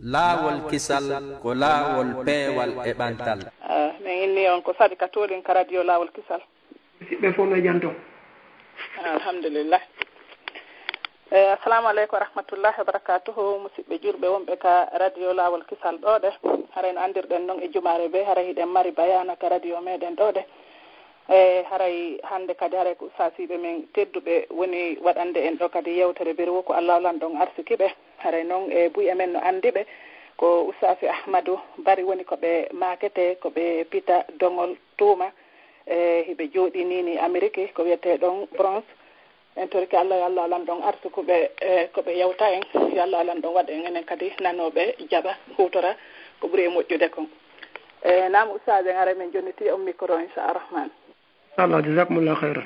laawol kisal ko laawol peewal e ɓantal. min inni on ko Sadi Katolin ka radio laawol kisal. Siɓɓe fof no janto. Alhamdulillah. Assalamu aleykum wa rahmatullahi wa barakatuhu musidɓe julɓe wonɓe ka radio laawol kisal ɗo de haren andirɗen noon e jumare ɓe hara hiɗen mari bayana ka radio meɗen ɗo de haray hande kadi haray ko sasiɓe men tedduɓe woni waɗande en ɗo kadi yewtere biri woko Allah lan ɗon arsikiɓe haray noon e buye men no andiɓe ko Oustaz Ahmadou Bari woni koɓe makete koɓe pita dongol tuuma hiɓe jooɗi nini Amérique ko wiyete ɗon bronze en torki Allah yo Allah lan ɗon arsikuɓe koɓe yewta en yo Allah lan ɗon waɗa en enen kadi nanoɓe jaɓa hutora ko ɓuuri e moƴƴude kon nam Oustaz en ara men jonniti on micro inchallah rahman. الله جزاكم الله خيرا.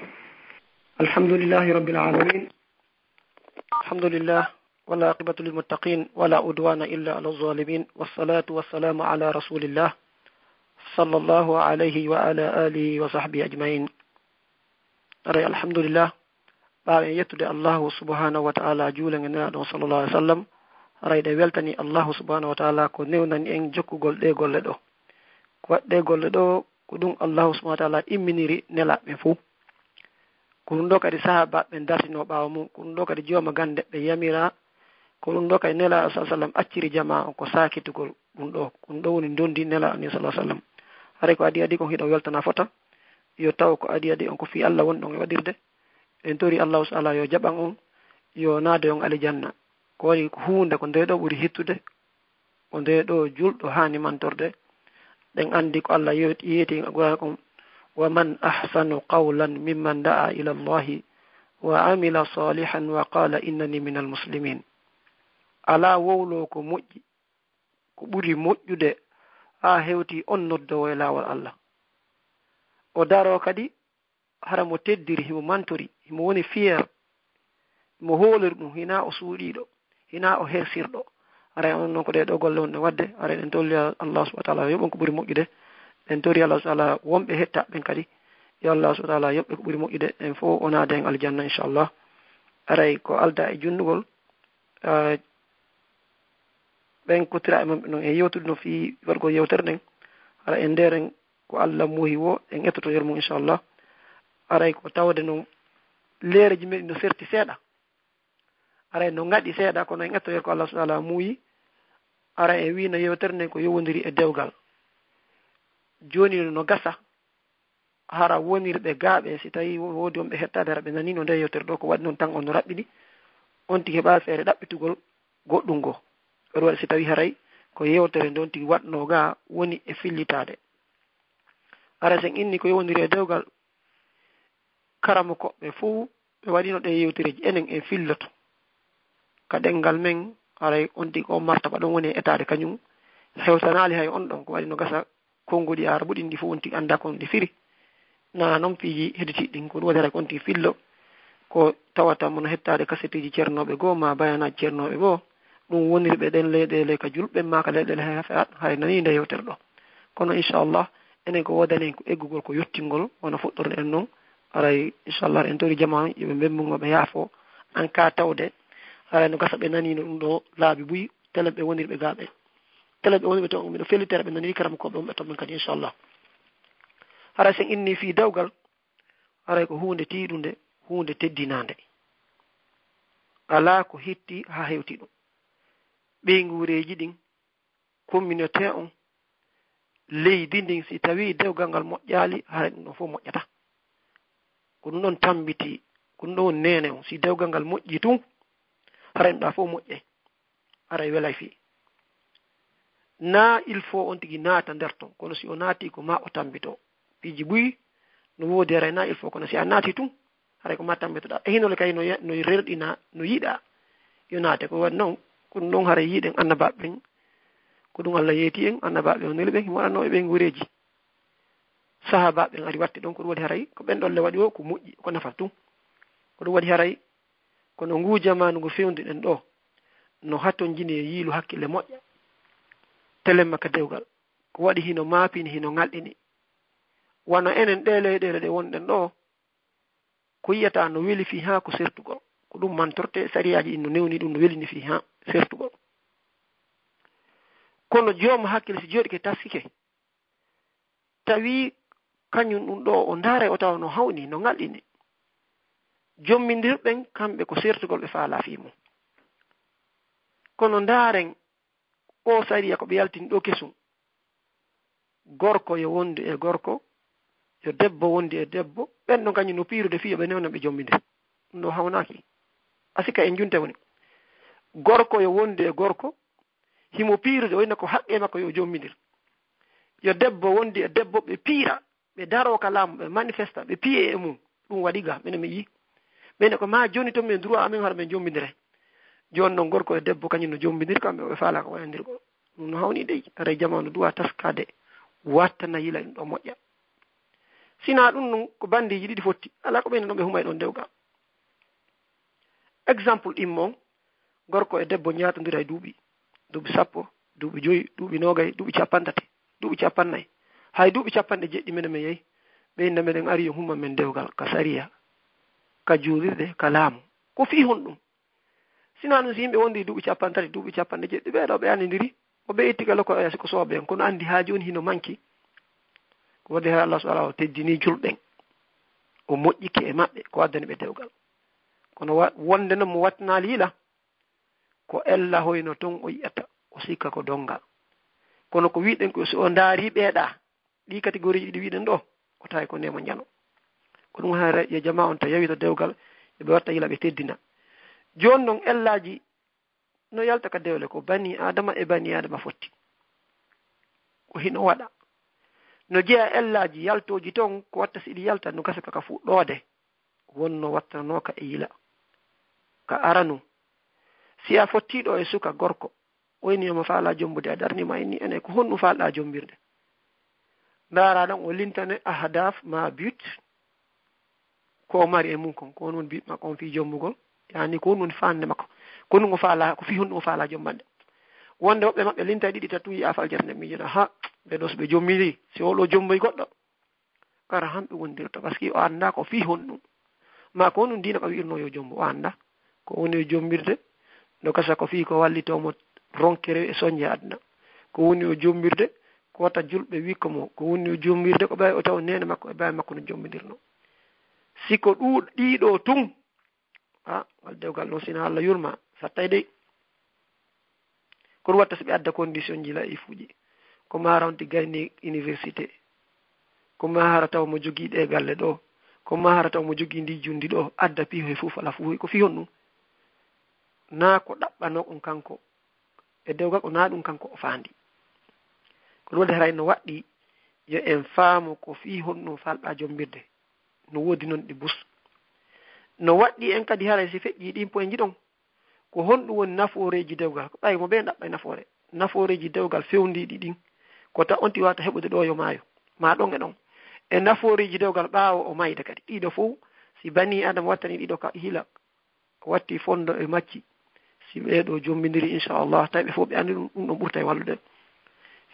الحمد لله رب العالمين. الحمد لله ولا عقبة للمتقين ولا عدوان إلا على الظالمين والصلاة والسلام على رسول الله صلى الله عليه وعلى آله وصحبه أجمعين. الحمد لله بعد يتدى الله سبحانه وتعالى جولا صلى الله عليه وسلم رأي weltani الله سبحانه وتعالى ko newnani en jokkugol ɗe golle ɗo ko waɗɗe golle ɗo ko ɗum allahu subhanahu wa ta'ala imminiri nelaɓe fuu ko ɗum ɗo kadi sahabaɓe dartino ɓaawa mum ko ɗum ɗo kadi jooma gande ɓe yamira ko ɗum ɗo kadi nela sa sallam acciri jama on ko sakitugol ɗum ɗo ko ɗum ɗo woni dondi nela ani sa sallam haray ko adi kon hiɗo weltana fota yo taw ko adi on ko fi Allah woni ɗon e waɗirde en tori allahu ta'ala yo jaɓan on yo naade on alijanna ko woni ko hunde ko nde ɗo ɓuri hittude ko nde ɗo julɗo hani mantorde ɗen andi ko Allah yeeti ko wa man ahsanu qawlan mimman da'a ila Allahi wa amila salihan wa qala innani minal muslimin. Ala wowlo ko moƴƴi ko ɓuri moƴƴude ha hewti on noddowo e laawol Allah o daro kadi hara mo teddiri himo mantori himo woni fier mo hooliri ɗum hina o suuɗiɗo hina o hersirɗo ara on non ko de do golle on wadde ara en tolli Allah subhanahu wa ta'ala yobon ko buri moƴƴude en tori Allah subhanahu wa ta'ala wombe hetta ben kadi ya Allah subhanahu wa ta'ala yobbe ko buri moƴƴude en fo ona den aljanna inshallah ara ko alda e jundugol ben ko tira mum non e yewtude no fi wargo yewtere den ara en deren ko Allah muhi wo en ettoto yermu inshallah ara ko tawde no leereji men no serti seeda ara no ngadi seeda ko no en etto yer ko Allah subhanahu wa ta'ala muyi ara e wi no yewterne ko yowondiri e dewgal joni no gasa hara wonirɓe gaaɓe si tawi woodi on ɓe hettade hara ɓe nani no nde yewtere ɗo ko waɗi noon tan on no raɓɓiɗi on tigi heɓa feere ɗaɓɓitugol goɗɗum go ɓeɗo waɗi si tawi haray ko yewtere nde on tigi waɗno ga woni e fillitade ara sen inni ko yowondiri e dewgal karama koɓɓe fuu ɓe waɗino ɗe yewtereji enen en filloto ka ɗengal men haray on tigi o martaba ɗon woni e etade kañum hewtanali hay on ɗon ko waɗi no gasa konngudi ara ɓuɗin ɗi fof on tigi anda kon ɗi firi na noon piiji heditiɗi ɗin ko ɗum waɗi haray on tigi fillo ko tawata mono hettade kasetiji ceernoɓe goo ma bayanaji ceernoɓe goo ɗum wonirɓe ɗen leyɗele ka julɓe ma ka leyɗele hay nani nde yewtere ɗo kono inchallah enen ko wodanen ko eggugol ko yettingol wona fuɗɗorde en noon aray inchallah en tori jama yoɓe mbembugoɓe yaafo en ka tawde haray no gasa ɓe nanino ɗum ɗo laabi buyi telen ɓe wonirɓe gaaɓe telen ɓe wonirɓe to miɗo fellitere ɓe naniri karam koɓe wonɓe toon kadi inchallah haray sen inni fi dawgal haray ko hunde tiiɗude hunde teddinande ala ko hetti ha hewti ɗum ɓeygureji ɗin communauté on leydi ndin si tawi dewgal ngal moƴƴali haray ɗum ɗon fof moƴƴata ko ɗum ɗon tambiti ko ɗum ɗon nene on si dewgal ngal moƴƴi tun haray ɗum ɗa fof moƴƴe aray welay fi na il faut on tigi naata nder ton kono si o naati ko ma o tambito piiji ɓuyi no woodi haray na il faut kono si a naati tun haray ko ma tambitoɗa e hinole kay no rerɗina no yiɗa yo naate ko waɗi noon ko ɗum ɗon haray yiiɗen annabaɓe ɓen ko ɗum Allah yeeti en annabaɓe o neli ɓen himo waɗanno e ɓen gureji sahabaɓe ɓen ari watti ɗon ko ɗum waɗi haray ko ɓen ɗolle waɗi o ko moƴƴi ko nafa tun ko ɗum waɗi haray kono ngu jamanu ngu fewnuɗen ɗo no hatton jini e yiilu hakkille moƴƴa telemma ka dewgal ko waɗi hino maapini hino ŋalɗini wano enen ɗe leyɗele ɗe wonɗen ɗo ko yiyata no weli fi ha ko sertugol ko ɗum mantorte sariyaji ɗin no newni ɗum no welini fi ha sertugol kono joom hakkille si jooɗi ke taskike tawi kañum ɗum ɗo o ndaare o tawa no hawni no ngalɗini jommindirɓen kamɓe ko sertugol ɓe faala fii mum kono ndaaren o sariya ko ɓe yaltini ɗo kesum gorko yo wondu e gorko yo debbo wondi e debbo ɓen ɗon kañum no piirude fiyo ɓe newna ɓe jommindir ɗum ɗo hawnaki asika en junte woni gorko yo wondu e gorko himo piirude wayno ko haqqe makko yo jommindir yo debbo wondi e debbo ɓe piira ɓe daro ka laamu ɓe manifesta ɓe piye e mum ɗum waɗi ga minen mi yi ɓene ko ma joni to min droit amen hara men jommindire joni noon gorko e debbo kañum no jommindir kamɓe ɓe faala ko wayandirgol ɗum no hawni dey ara jamanu duwa taskade wattana yila ɗum ɗo moƴƴa sina ɗum ɗum ko bandiji ɗiɗi fotti ala ko ɓeyne ɗon ɓe humay ɗon dewgal exemple immo gorko e debbo ñatodira e duuɓi 10 duuɓi 5 duuɓi 20 duuɓi 50 duuɓi 50 hay duuɓi 50 menen men yeyi ɓeyna meɗen ari yo humma men dewgal ka sariya ka juurirde ka laamu ko fi hon ɗum sina ɗum si yimɓe wondi duuɓi 50 duuɓi 50 ɓeɗo ɓe anidiri o ɓe itti kala ko ko sooɓe en kono andi ha joni hino manki ko wadde ha Allah subhanahu wa ta'ala teddini julɓen o moƴƴiki e maɓɓe ko waddani ɓe dewgal kono wonde noon mo wattanali yila ko ella hoyno ton o yiyata o sikka ko dongal kono ko wiɗen ko so o ndaari ɓeeɗa ɗi catégorie ɗi wiɗen ɗo o tawi ko ndema jano ko ɗum ha yo jama on ta yawita dewgal yoɓe watta yila ɓe teddina joni noon ellaji no yalta ka dewle ko bani adama e bani adama fotti ko hino waɗa no jeeya ellaji yaltoji ton ko watta si ɗi yalta no gasa kaka fuɗɗode wonno wattanoka e yila ka aranu si a fottiɗo e suka gorko woyniyoma faala jombude a darnima enni ene ko honɗum falɗa jombirde ndara ɗon o lintane ahdaf ma but ko mari e mum kon ko won but makko on fi jombugol yani ko won fande makko ko ɗum o faala ko fi honɗum o faala jombande wonde woɓɓe maɓɓe linta ɗiɗi tatu yi afal jerne miijoɗa ha ɓeɗo so ɓe jommiri si oɗo jomboy goɗɗo kara hamɓe wondirta par ce que o anda ko fi honɗum ma ko honɗum dina ko wi'irno yo jombo o anda ko woni yo jombirde no kasa ko fi ko wallitomo ronkere e soñje aduna ko woni o jombirde ko wata julɓe wikko mo ko woni o jombirde ko ɓawi o taw nene makko e bawi makko no jombidirno siko ɗiɗo tun ngal dewgal noon sina Allah yurma sattay dey ko ɗum watta so ɓe adda condition ji laif uji ko ma rawti gayni université ko ma hara taw mo jogii ɗe galle ɗo ko ma hara taw mo jogii ndi jundi ɗo adda piho e fof ala fu ko fi hon ɗum na ko ɗaɓɓano ɗum kanko e dewgal o na ɗum kanko o faandi ko ɗum waɗi haray no waɗɗi yo en faamo ko fi hon ɗum falɗa jombirde no woodi noon ɗi bus no waɗɗi en kadi haray si feƴƴi ɗin poye jiɗon ko honɗum woni nafooreji dewgal ko ɓay mo ɓe ɗaɓɓa nafoore nafooreji dewgal fewndiɗi ɗin ko ta onti wata heɓude ɗo yo maayo ma ɗon e ɗon e nafooreji dewgal ɓaawo o mayde kadi ɗiɗo fof si bani adama wattani ɗiɗo ka hila watti fondo e macci si ɓeeɗo jombidiri inchallah tawi ɓe fof ɓe andi ɗum ɗum ɗon ɓurta e wallude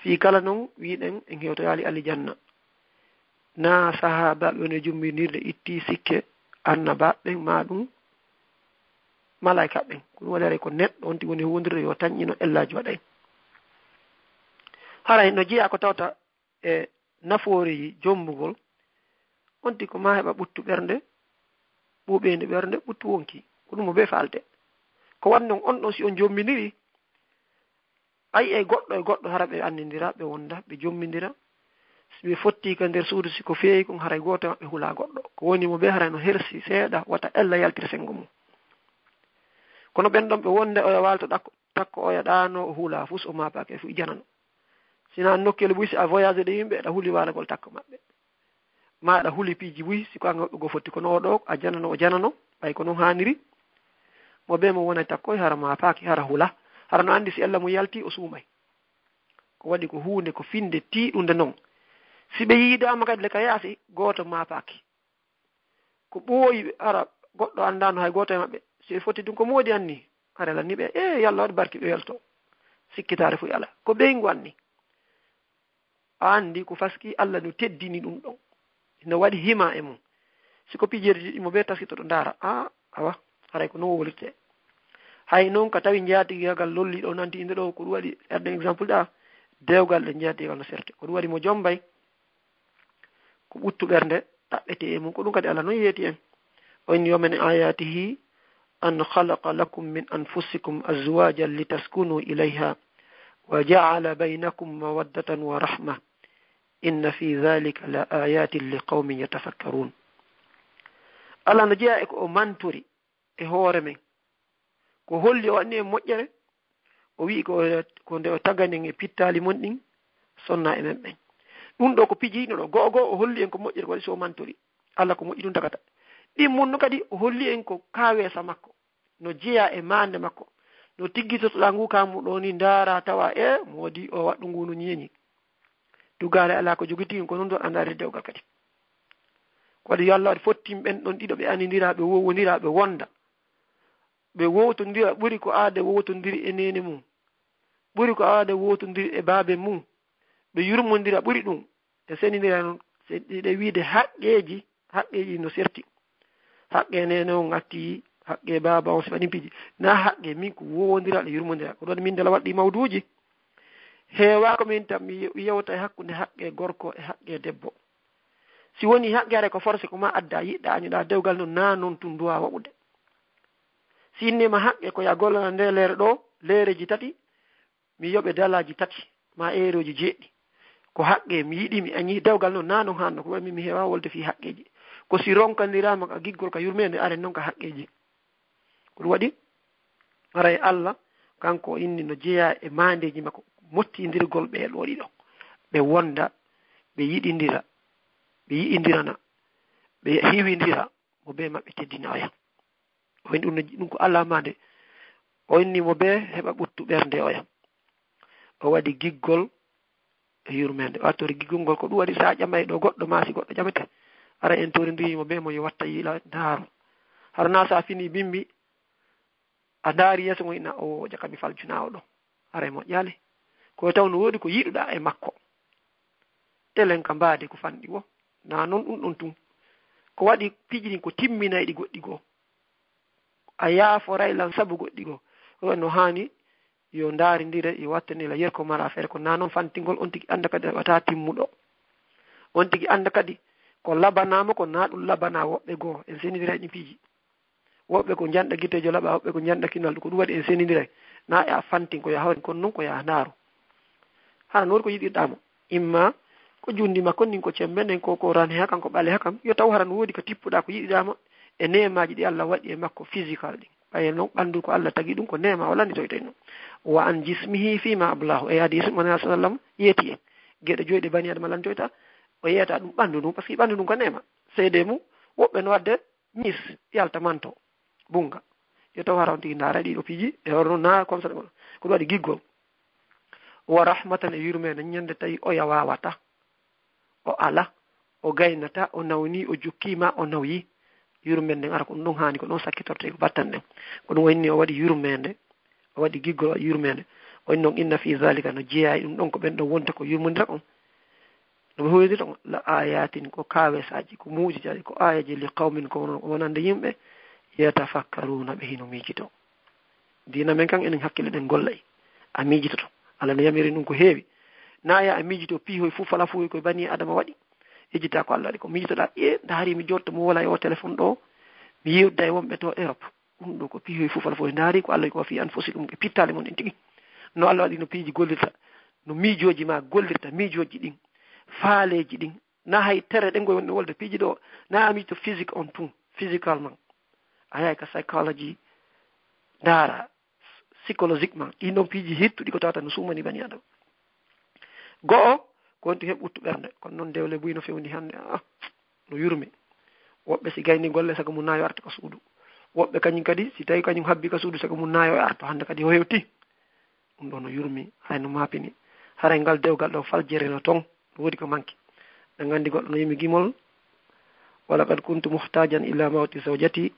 fi kala noon wiɗen en hewtoyali alijanna na sahabaɓe woni jombindirde itti sikke annabaɓe ma ɗum malaika ɓen ko ɗum waɗare ko neɗɗo onti woni wondirde yo tañƴino ellaji waɗay haray no jeeya ko tawta e nafoori jombugol onti ko ma heɓa ɓuttu ɓernde ɓuuɓende ɓernde ɓuttu wonki ko ɗum mo ɓe falde ko wan noon on ɗon si on jombidiri ayi e goɗɗo hara ɓe andidira ɓe wonda ɓe jombidira si ɓe fotti ka nder suudu siko feewi kon haray goto maɓɓe hula goɗɗo ko woni mo ɓe haray no hersi seeɗa wata ella yaltira sengo mum kono ɓen ɗon ɓe wonde oya walto takko oya ɗano o hula fus o mapake fu janano sina nokkele ɓuy si a voyage de yimɓe ɗa huuli walagol takko maɓɓe maɗa huuli piiji ɓuy siko angaɓe go fotti kono oɗo a janano o janano ɓay ko noon haniri mo ɓe mo wona takkoy hara mapaki hara hula hara no andi si Allah mo yalti o suumay ko waɗi ko hunde ko finde tiiɗude noon si ɓe yiidama kadi le ka yaasi goto mapaki ko ɓooyi hara goɗɗo andano hay goto e maɓɓe si ɓe foti ɗum ko moodi anni hara lanni ɓe yalla waɗi barki ɓe yalto sikkitare fu ala ko ɓeygu anni andi ko faski Allah no teddini ɗum ɗon no waɗi hima e mum siko pijeji mo ɓe taskito ɗo ndaara awa haray ko non wolirte hay noon ka tawi jaatigagal lolli ɗo nanti inde ɗo ko ɗum waɗi erden exemple ɗa dewgal ɗe jeeya dewgal no serte ko ɗum waɗi mo jombay ko ɓuttu ɓernde ɗaɓɓete e mum ko ɗum kadi Allah noon yeeti en o inni yomen ayatihi an khalaqa lakum min anfusikum azwajan litaskunu ilayha wa ja'ala baynakum mawaddatan wa rahma inna fi dhalika la ayatin liqaumin yatafakkarun. Allah no jeeya e ko o manturi e hoore men ko holli o anni e moƴƴere o wi ko nde o tagani e pittali mon ɗin sonna e men ɓen ɗum ɗo ko pijiino ɗo go'o go'o o holli en ko moƴƴere waɗi so o manturi Allah ko moƴƴi ɗum tagata ɗin munno kadi o holli en ko kawesa makko no jeeya e mande makko no tiggitotoɗa ngu kamu ɗo ni ndaara tawa e moodi o waɗɗu ngu no ñeeñi dugale ala ko jogiti ko non ɗo andare dewgal kadi ko waɗi yo Allah waɗi fottim ɓen ɗon ɗiɗo ɓe anindira ɓe wowodira ɓe wonda ɓe wowtodira ɓuri ko aade wowtodiri e nene mum ɓuri ko aade wowtodiri e baabe mum ɓe yurmodira ɓuri ɗum e senidira noon seɗɗiɗe wiide haqqeji no serti haqqe nene on atti haqqe baba on sifaɗin piji na haqqe min ko wowodira ɗe yurmodira ko ɗon min dala waɗɗi mawduji heewa ko min tam mi yewta e hakkude haqqe gorko e haqqe debbo si woni haqqe are ko forcé ko ma adda yiɗɗa añuɗa dewgal noon na noon tun duwa waɓude si innima haqqe ko ya gollana nde leere ɗo leereji tati mi yoɓe dalaji tati ma eroji jeeɗɗi ko haqqe mi yiɗi mi añi dewgal noon na noon hanno ko wami mi heewa wolde fi haqqeji ko si ronkandirama ka giggol ka yurmede are noon ka haqqeji ko ɗum waɗi aray Allah kanko inni no jeeya e mandeji makko mottidirgol ɓe ɗo ɗiɗo ɓe wonda ɓe yiɗindirana ɓe hiwindira mo be maɓɓe teddinaya o inni ɗum ko Allah mande o inni mo be heɓa ɓuttu ɓernde oya o waɗi giggol e yurmede o attori giggol ngol ko ɗum waɗi sa ƴamay ɗo goɗɗo maasi goɗɗo ƴamete ara en torindirimo be mo yo watta yiila daaru harna sa fini bimbi a daari yeeso ngo ina o jakami faljunawo ɗo ara moƴƴale ko taw no woodi ko yiɗuɗa e makko elen ka mbaade ko fanɗi wo na noon ɗum ɗon tun ko waɗi pijini ko timminayɗi goɗɗi goo a yaaforay lan sabu goɗɗi goo o no haani yo ndaarindire yo wattanila yerko mara feere ko na noon fantingol on tigi anda kadi wata timmuɗo on tigi anda kadi ko labanama ko na ɗum labana woɓɓe goo en senidira ɗi piiji woɓɓe ko janɗa gitejo laɓa woɓɓe ko janɗa kinal ko ɗum waɗi en senidira na e a fantin ko ya hawri kono noon ko ya ndaaru hana noon ko yiɗirɗamo imma ko jundi makko nin ko cemmenen ko rani ha kanko ɓale ha kam yo taw haran woodi ko tippuɗa ko yiɗiɗama e nemaji ɗi Allah waɗi e makko physical ɗi ɓaye noon ɓandu ko Allah tagi ɗum ko nema wala ni toyte noon wa an jismihi fima ablahu e hadis man sallam yeeti en geɗe joyɗe bani adama lantoyta o yeyata ɗum ɓandu ɗum par ce que ɓandu ɗum ko nema seede mum woɓɓe no wadde mis yalta manto bunga yo taw hara on tigi ndaara ɗiɗo piiji e hono na comme ça ko ɗum waɗi giggol wa rahmatan e yurmede ñande tawi oya wawata o ala o gaynata o nawni o jukkima o nawyi yurmede nden ara ko ɗum ɗon hani ko ɗon sakkitorte ko battan ɗen ko ɗum wayni o waɗi yurmede o waɗi giggol waɗi yurmede o wayni noon inna fi zalika no jeeya ɗum ɗon ko ɓen ɗon wonta ko yurmodira on no hoydita on la ayatin ko kawesaji ko muujijaji ko ayaji li qawmin ko wonande yimɓe yatafakkaruna ɓe hino miijito dina men kan enen hakkille ɗen gollay a miijitoto Allah no yamiri ɗum ko heewi na ya a miijito piihoy fof fala fof koye bani adama waɗi ejjita ko Allah waɗi ko miijitoɗa ndaari mi jotta mo wola e o téléphone ɗo mi yewda e wonɓe to Europe ɗum ɗo ko piihoy fof fala fof ndaari ko Allah ko fi anfusikum e pittale mon en tigi no Allah waɗi no piiji gollirta no miijoji ma gollirta miijoji ɗin faaleji ɗin na hay tere ɗen goye wonɗe wolde piiji ɗo na a miijito physique on tun physicalement a yahay ka psychology ndaara psychologiquement ɗin ɗon piiji hettuɗi ko tawata no sumani bani adama go'o ko wonti heɓ ɓuttu ɓernde kono noon dewle buy no fewndi hannde no yurmi woɓɓe si gayni golle sago mum naayo arta ka suudu woɓɓe kañum kadi si tawi kañum habbi ka suudu sago mum naayo e arta hannde kadi o hewti ɗum ɗo no yurmi hayno maapini haray ngal dewgal ɗo faljere no toon woodi ko manki ɗe nganndi goɗɗo no yimi gimol wala qad kuntu muhtajan ila mawti zawjati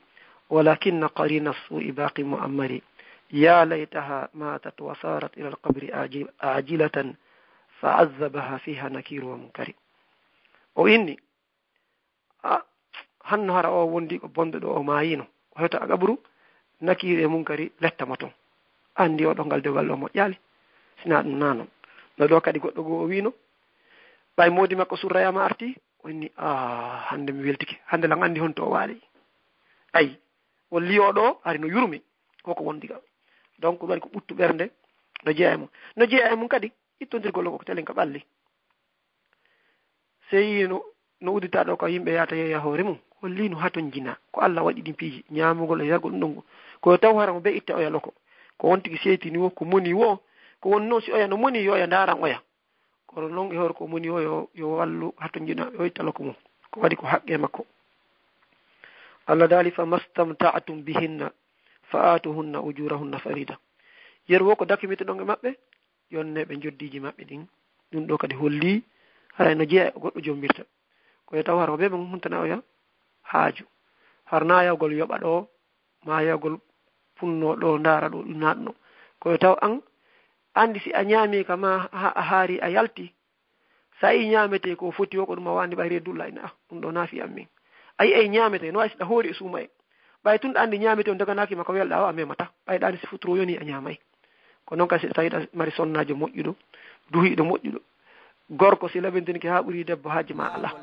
walakinna qarina su'i baqi mu'ammari ya laytaha matat wa sarat ila alqabri ajilatan fa azzabaha fiha nakiru wa munkari o inni hanno hara o wondi ko bonɗo ɗo o maayino o hewta agabru nakiru e munkari lettama toon andi o ɗo ngal dewgal ɗo moƴƴaali sina ɗum nanon no do kadi goddo go o wino bay modi makko surrayama arti wonni hande mi weltike hande lan andi hon to waali ay wolli o do ari no yurmi koko wondiga donc wari ko buttu bernde no jeeyamo kadi ittondirgol ko telen ka balli sey no udita do ko yimbe yata yeya hoore mum holli no haton jina ko Allah wadi din piiji nyaamugol e yagol ndungu ko taw haramo be itta o ya loko ko wontigi seetini wo ko moni wo ko wonno si oya no moni yo ya ndaran oya kono non e hor ko moni o yo wallu haton jina o itta loko mum ko wadi ko haqqe makko Allah dali fa mastamta'tum bihinna fa'atuhunna ujurahunna farida yerwo ko dakimite donge mabbe yonne be joddiji mabbe din dum do kadi holli haray no jeeya goddo jombirta ko taw haro be mum huntana o ya haaju harna yawgol yoba do ma yawgol funno do ndara do nadno ko taw an andi si a nyami kama a haari a yalti sai nyamete ko foti ko dum wandi bayre dulla ina dum do nafi ammin ay nyamete no asida hori sumay bay tun andi nyamete on daga naki mako welda wa memata bay dani si futuro yoni a nyamay ko non kasi tawida mari sonnajo mojjudo duhido mojjudo gorko si labendinki ha buri debbo haaji ma Allah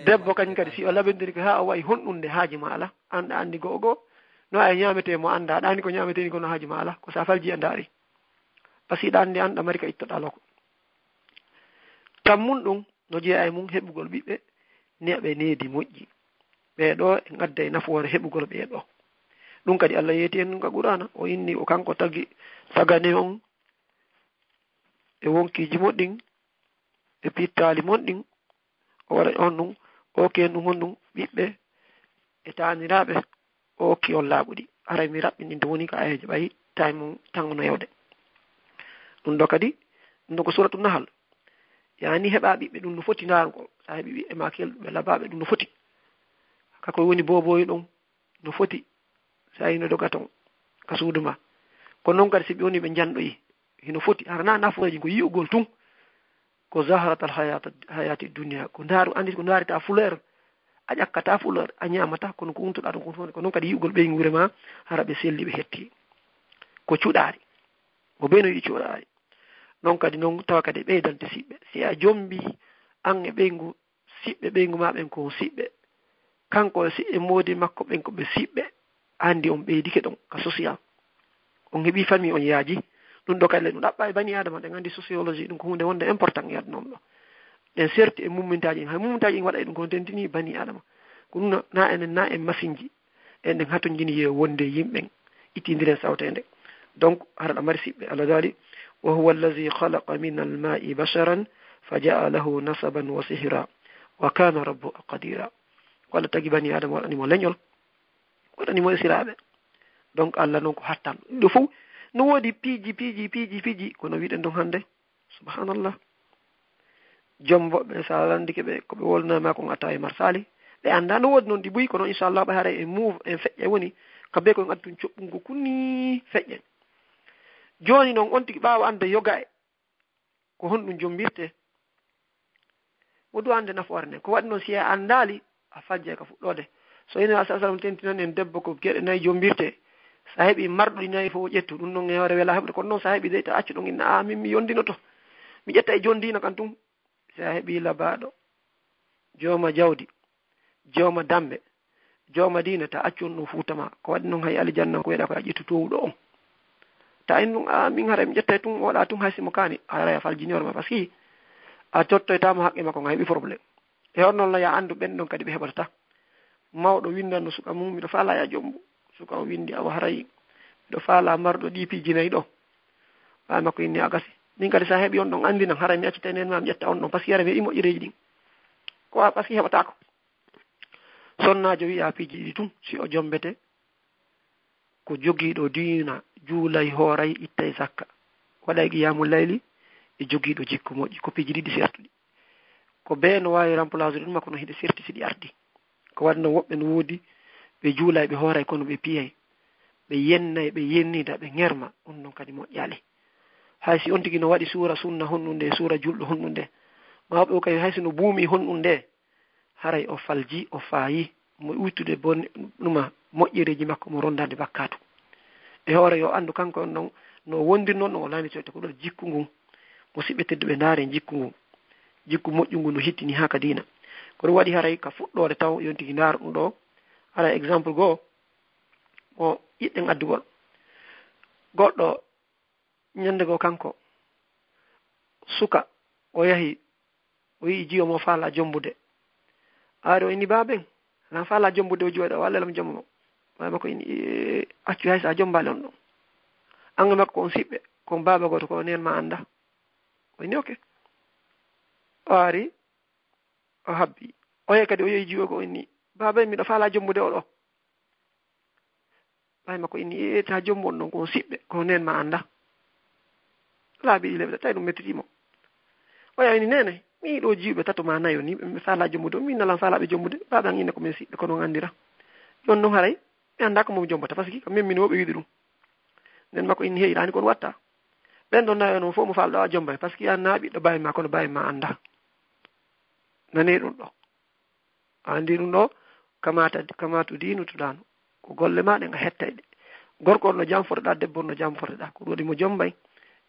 debbo kany kadi si o labendinki ha o way hondunde haaji ma Allah andi gogo no ay nyamete mo anda dani ko nyamete ni ko no haaji ma Allah ko sa falji andari pasi dandi anda mari ka ittoda loko tammun dum no je ay mum hebugol bibbe nebe needi mojji be do ngadde nafoore hebugol be do dum kadi Allah yeti en ka Qur'ana o inni o kanko tagi sagane on e wonkiji moddin e pittali mondin o wara on dum o ken dum hondum bibbe e tanirabe o ki on labudi ara mi rabbini do woni ka ayeje bay time tangono yewde dum do kadi dum ko suratul nahl yani heba bibbe dum no foti ndarugo sa hebi e makel be lababe dum no foti kako woni boboy dum no foti sa ino dogaton ka suduma ko non kadi sibi woni be jandoyi hino foti harna nafuji ko yiugol tun ko zaharatal hayati dunya ko ndaru andi ko ndarita fleur a jakkata fleur a nyamata kono ko untuda don ko non kadi yiugol be ngurema harabe selli be hetti ko cuudari mo beno yi cuudari non kadi non tawa kadi beydante sibbe si a jombi an e bengu sibbe bengu ma ben ko sibbe kanko si e modi makko ben ko be sibbe andi on beydike don ka social on hebi famille on yaaji dum do kala dum dabba e bani adama de ngandi sociology dum ko hunde wonde important yad non do den certi e mummintaji ha mummintaji wada dum ko tentini bani adama ko dum na en masinji en den haton jini ye wonde yimben itindire sawtende donc harada mari sibbe ala dali wa huwa allazi khalaqa min al-ma'i basharan faja'alahu nasaban wa sihra wa kana rabbuka qadira wala tagi bani adama wadani mo lenyol wadani mo sirabe donc Allah non ko hattan do fu no wodi piji kono wiiden don hande subhanallah jombo be salandike be ko be wolna ma ko ngata e marsali be anda no wodi non di buy kono inshallah ba hare e move en fejje woni kabe ko ngaddu cobbungo kunni fejje joni non on tigi baawa ande yoga ko hondum jombirte wodu ande naforne ko wadi non si andali a fajje ka fuddode so ina sallallahu tentinan en debbo ko gede nay jombirte sahibi mardo inayi fo ƴettu dum non e hore wela hebde ko non sahibi de ta accu dum inna min mi yondinoto mi ƴetta e jondina kan tum sahibi labado joma jawdi joma dambe joma dina ta accu no futama ko wadi non hay aljanna ko weda ko ƴettu towdo on ta en min hare mi ƴetta tum wada tum haysi mo kani ara ya fal junior ma paski a totto tama hakke makko ngaybi problème e on non la ya andu ben don kadi be hebata mawdo windano suka mum mi do fala ya jombu suka windi awa haray do faala mardo dipi jinay do ba makko inni agasi min kadi sa hebi on don andi nan haray mi accita en mam jetta on don parce que yare be imo jireji din ko parce que hebata ko sonnajo wi a piji di tum si o jombete ko jogido diina juulay horay ittay zakka waday qiyamul layli e jogido jikko moji ko piji di sertudi ko be no wawi remplacer dum makko no hide serti sidi ardi ko wadno wobbe no wodi be juulay be horay kono be piyay be yennay be yennida be ngerma on non kadi mo yali haysi on tigi no wadi sura sunna honnunde sura juldo honnunde ma be kay haysi no buumi honnunde haray o falji o faayi mo uytude bon numa moƴƴereji makko mo rondande bakkatu e hoore yo andu kanko non no wondir non o lani to ko do jikku ngu musibbe tedduɓe ndaare jikku ngu jikku moƴƴu ngu no hittini ha ka dina ko ɗum waɗi haray ka fuɗɗode taw yontigi ndaara ɗum ɗo ara exemple goo o yiɗɗen addugol goɗɗo ñande goo kanko suka o yahi o yi jiyo mo faala jombude aari o inni baaben ana faala jombude o jooɗo o allelam jommo ɓay makko inni accu hay sa jombali on ɗon anga makko on siɓɓe kon baaba goto ko nen ma anda o inni ok o ari o habbi o yehi kadi o yehi jiyo ko inni baaben miɗo faala jombude o ɗo ɓay makko inni ta jombu on ɗon kon siɓɓe ko nen ma anda laabi ɗi leɓɗe tawi ɗum mettitimo o yawini nene mi ɗo jiwɓe tato ma nayo ni ɓe faala jombude min nalan faalaɓe jombude baaɓe an inne ko min siɓɓe kono andira yon noon haray mi anda ko momi jombata par ce que ko min woɓe wiide ɗum nden makko inni heeyiɗani kono watta ɓen ɗon nayo noon fof mo falɗo a jombay par ce que yanna ɓiɗɗo bawi ma kono bawi ma anda nani ɗum ɗo andi ɗum ɗo kamatu dinu tudano ko golle ma ɗe ga hettayɗe gorko on no jam forɗa debbo on no jam forɗa ko ɗoɗi mo jombay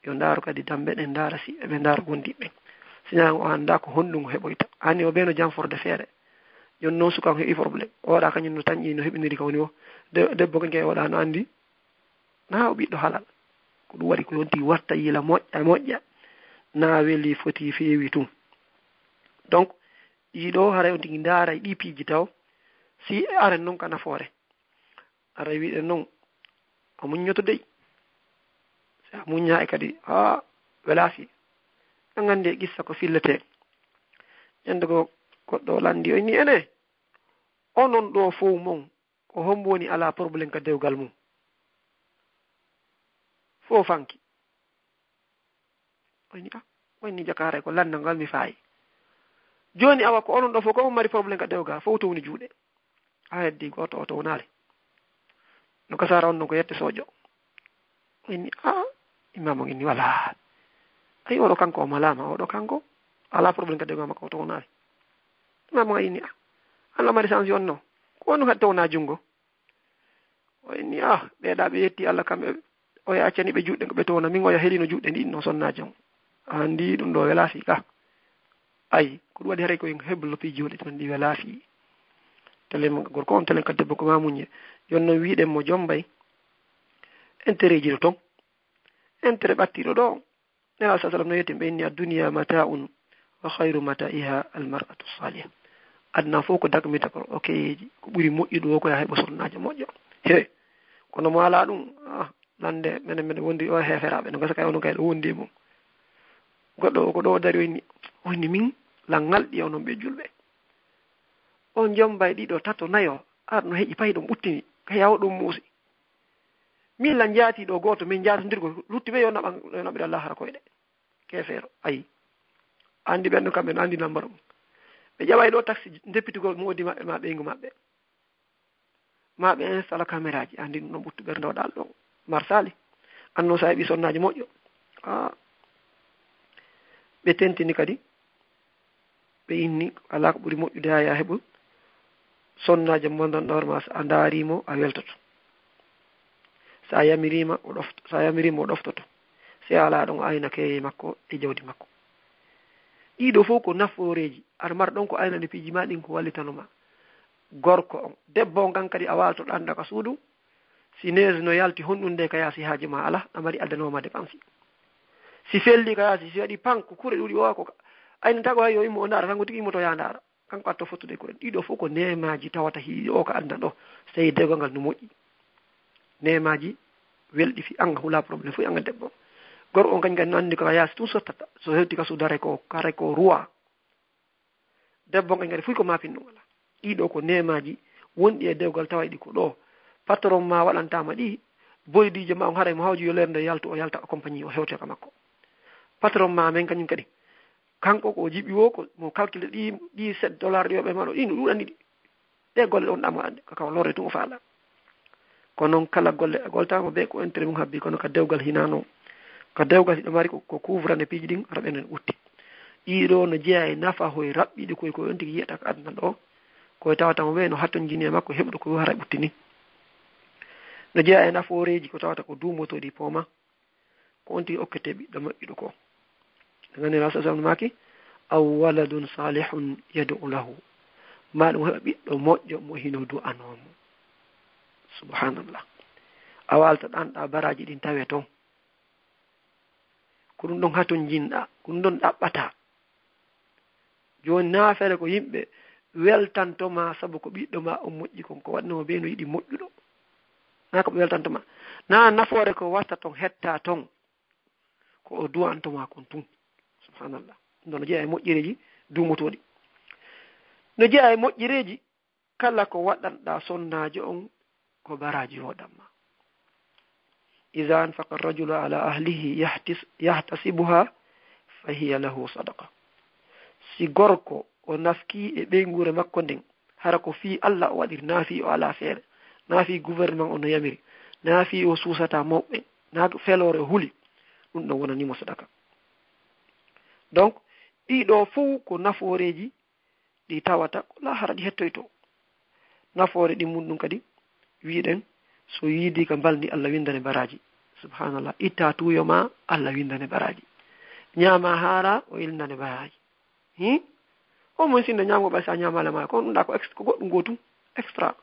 yo ndaaru kadi dambe ɗen ndaara si ɓe ndaara gondiɓe sinan o anda ko honɗum heɓoyta hani o ɓe no jam forde feere jon noon sukan heɓi probléme oɗa kañum no tañƴi no heɓiniri kawni o debbo kanke oɗa no andi na o ɓiɗɗo halal ko ɗum waɗi ko yonti watta yila moƴƴa na weeli foti feewi tum donc yiɗo haray on tigi ndaaray ɗi piiji taw si aren noon ka nafoore aray wiɗen noon o muññoto dey sa muñña e kadi welasi an gandi e qissa ko fillete ñande ko goɗɗo landi o inni ene onon ɗo fof mon ko hombo woni ala probléme ka dewgal mum fof fanki o inni wayni jakare ko landal ngal mi faayi joni awa ko onon ɗo fof ko on mari probléme ka dewgal fof to woni juuɗe a heddi goto o to wonali no kasara on non ko yette sojo o inni imam inni wala ay oɗo kanko o malama oɗo kanko ala probléme ka dewgal makko o to wonali imam inni Allah mari sansi on no ko wonu kadi towna jungo o inni ɓeeɗa ɓe yetti Allah kamɓe o yaccani ɓe juɗɗe ko ɓe towna min oya helino juɗɗe ndi no sonna jam andi ɗum ɗo welasi ka ayi ko ɗum waɗi haray koye hebloppi juuɗe ton ɗi welasi telen gorko on telen ka debbo ko mamuñe yon noon wiɗen mo jombay intérêt ji ɗo ton intérêt ɓattiɗo ɗo nela sa sallam no yetti ɓe inni adduniya mata'un wa khayru mata'iha almar'atu salihah adna fof ko dagmita ko okeyeji ko ɓuri moƴƴuɗo o ko ya heɓa sonnajo moƴƴo he kono mo ala ɗum lande mene wondi o heferaɓe no gasa kay ono kay ɗo wondi mum goɗɗo ko ɗo dari o inni min langal ɗi onon ɓe julɓe on jombay ɗiɗo tato nayo ar no heƴi payi ɗum ɓuttini ka yaw ɗum muusi min lan jaati ɗo goto min jaatondirgo lutti ɓe yo naɓira Allah hara koyɗe kefeero ayi andi ɓenɗo kamɓe no andi number mum ɓe ƴaway ɗo taxi deppitigol moodi maɓɓe ma ɓeygu maɓɓe ma ɓe installa caméraji andi ɗum ɗon ɓuttu ɓernde waɗal ɗon marsali anno sa heɓi sonnaji moƴƴo ɓe tentini kadi ɓe inni ala ko ɓuri moƴƴude ha ya heɓu sonnaji mondan ɗorma a daarimo a weltoto sa yamirima o ɗoftoto si ala ɗon ayna keye makko e jawdi makko ɗiɗo fof ko nafooreji aɗa mara ɗon ko aynande piiji ma ɗin ko wallitanoma gorko on debbo on kan kadi a wawa to ɗanda ka suudu si neige no yalti honɗunde ka yaasi haaji ma ala amari addanoma dépense si felli ka yaasi si waɗi pan ko kure ɗuɗi o ko aynata ko hay yo immo o ndaara kanko tigi immo to ya ndaara kanko atto fottude kure ɗiɗo fof ko nemaji tawata hiiɗi o ko andan ɗo so tawi dewgal ngal no moƴƴi nemaji welɗi fi anga hula probléme fof anga debbo gorko on kañ kadi no andi ko yaasi tout sottata so hewti ka suudare ko kare ko roi debbo kañ kadi fuy ko mapinɗum ala ɗiɗo ko nemaji wonɗi e dewgal tawa ɗi ko ɗo patron ma waɗantama ɗi boydijo ma on haray mo hawji yo lerde yaltu o yalta accompagnie o hewte ka makko patron ma men kañum kadi kanko ko jiɓi o ko mo calcule ɗi $7 ɗi yoɓe maɗo ɗi no ɗuɗani ɗi ɗe golle ɗon ɗamo ande kakaw lorre tun o faala ko noon kala golle goltama ɓe ko intérêt mum habbi kono ka dewgal hina noon ka dewgal hiɗo mari ko couvrane piiji ɗin aɗa ɓenen utti ɗiɗo no jeeya e nafa hoye raɓɓiɗi koye ko on tigui yiyata ko aduna ɗo koye tawatamo ɓe no hatton jini e makko heɓɗo ko hara ɓuttini no jeeya e nafooreji ko tawata ko dumotoɗi pooma ko onti okkete ɓiɗɗo maɓɓiɗo ko ngani rasul sallallahu maki aw waladun salihun yad'u lahu ma ɗum heɓa ɓiɗɗo moƴƴo mo hino du'anomo subhanallah a walta ɗanɗa baraji ɗin tawe ton ko ɗum ɗon haton jinɗa ko ɗum ɗon ɗaɓɓata joni naafere ko yimɓe weltantoma sabu ko ɓiɗɗo ma o moƴƴi kon ko waɗnoma be no yiɗi moƴƴuɗo na ko ɓe weltantoma na nafoore ko watta ton hetta ton ko o duwantoma kon tun subhanallah ɗum no jeeya e moƴƴireji dumotoɗi no jeeya e moƴƴireji kala ko waɗanɗa sonnajo on ko baraji woɗanma iza anfaqa arrajulu ala ahlihi yahtasibuha fa hiya lahu sadaqa si gorko o nafki e ɓeygure makko nden hara ko fi Allah o waɗiri naafi o ala feere naafi gouvernement o no yamiri naafi o suusata mawɓe na felore huli ɗum ɗon wonanimo sadaka donc ɗiɗo fuu ko nafooreji ɗi tawata ko lahara ɗi hettoyto nafoore ɗi mum ɗum kadi wiɗen so yiidi ka baldi Allah windane baraji subhanallah itta tuyo ma Allah windane baraji ñaama haara o ilnane baraji o mo sinde ñamgo ɓay sa ñamale ma ko ɗum ɗa ko goɗɗum gotum extra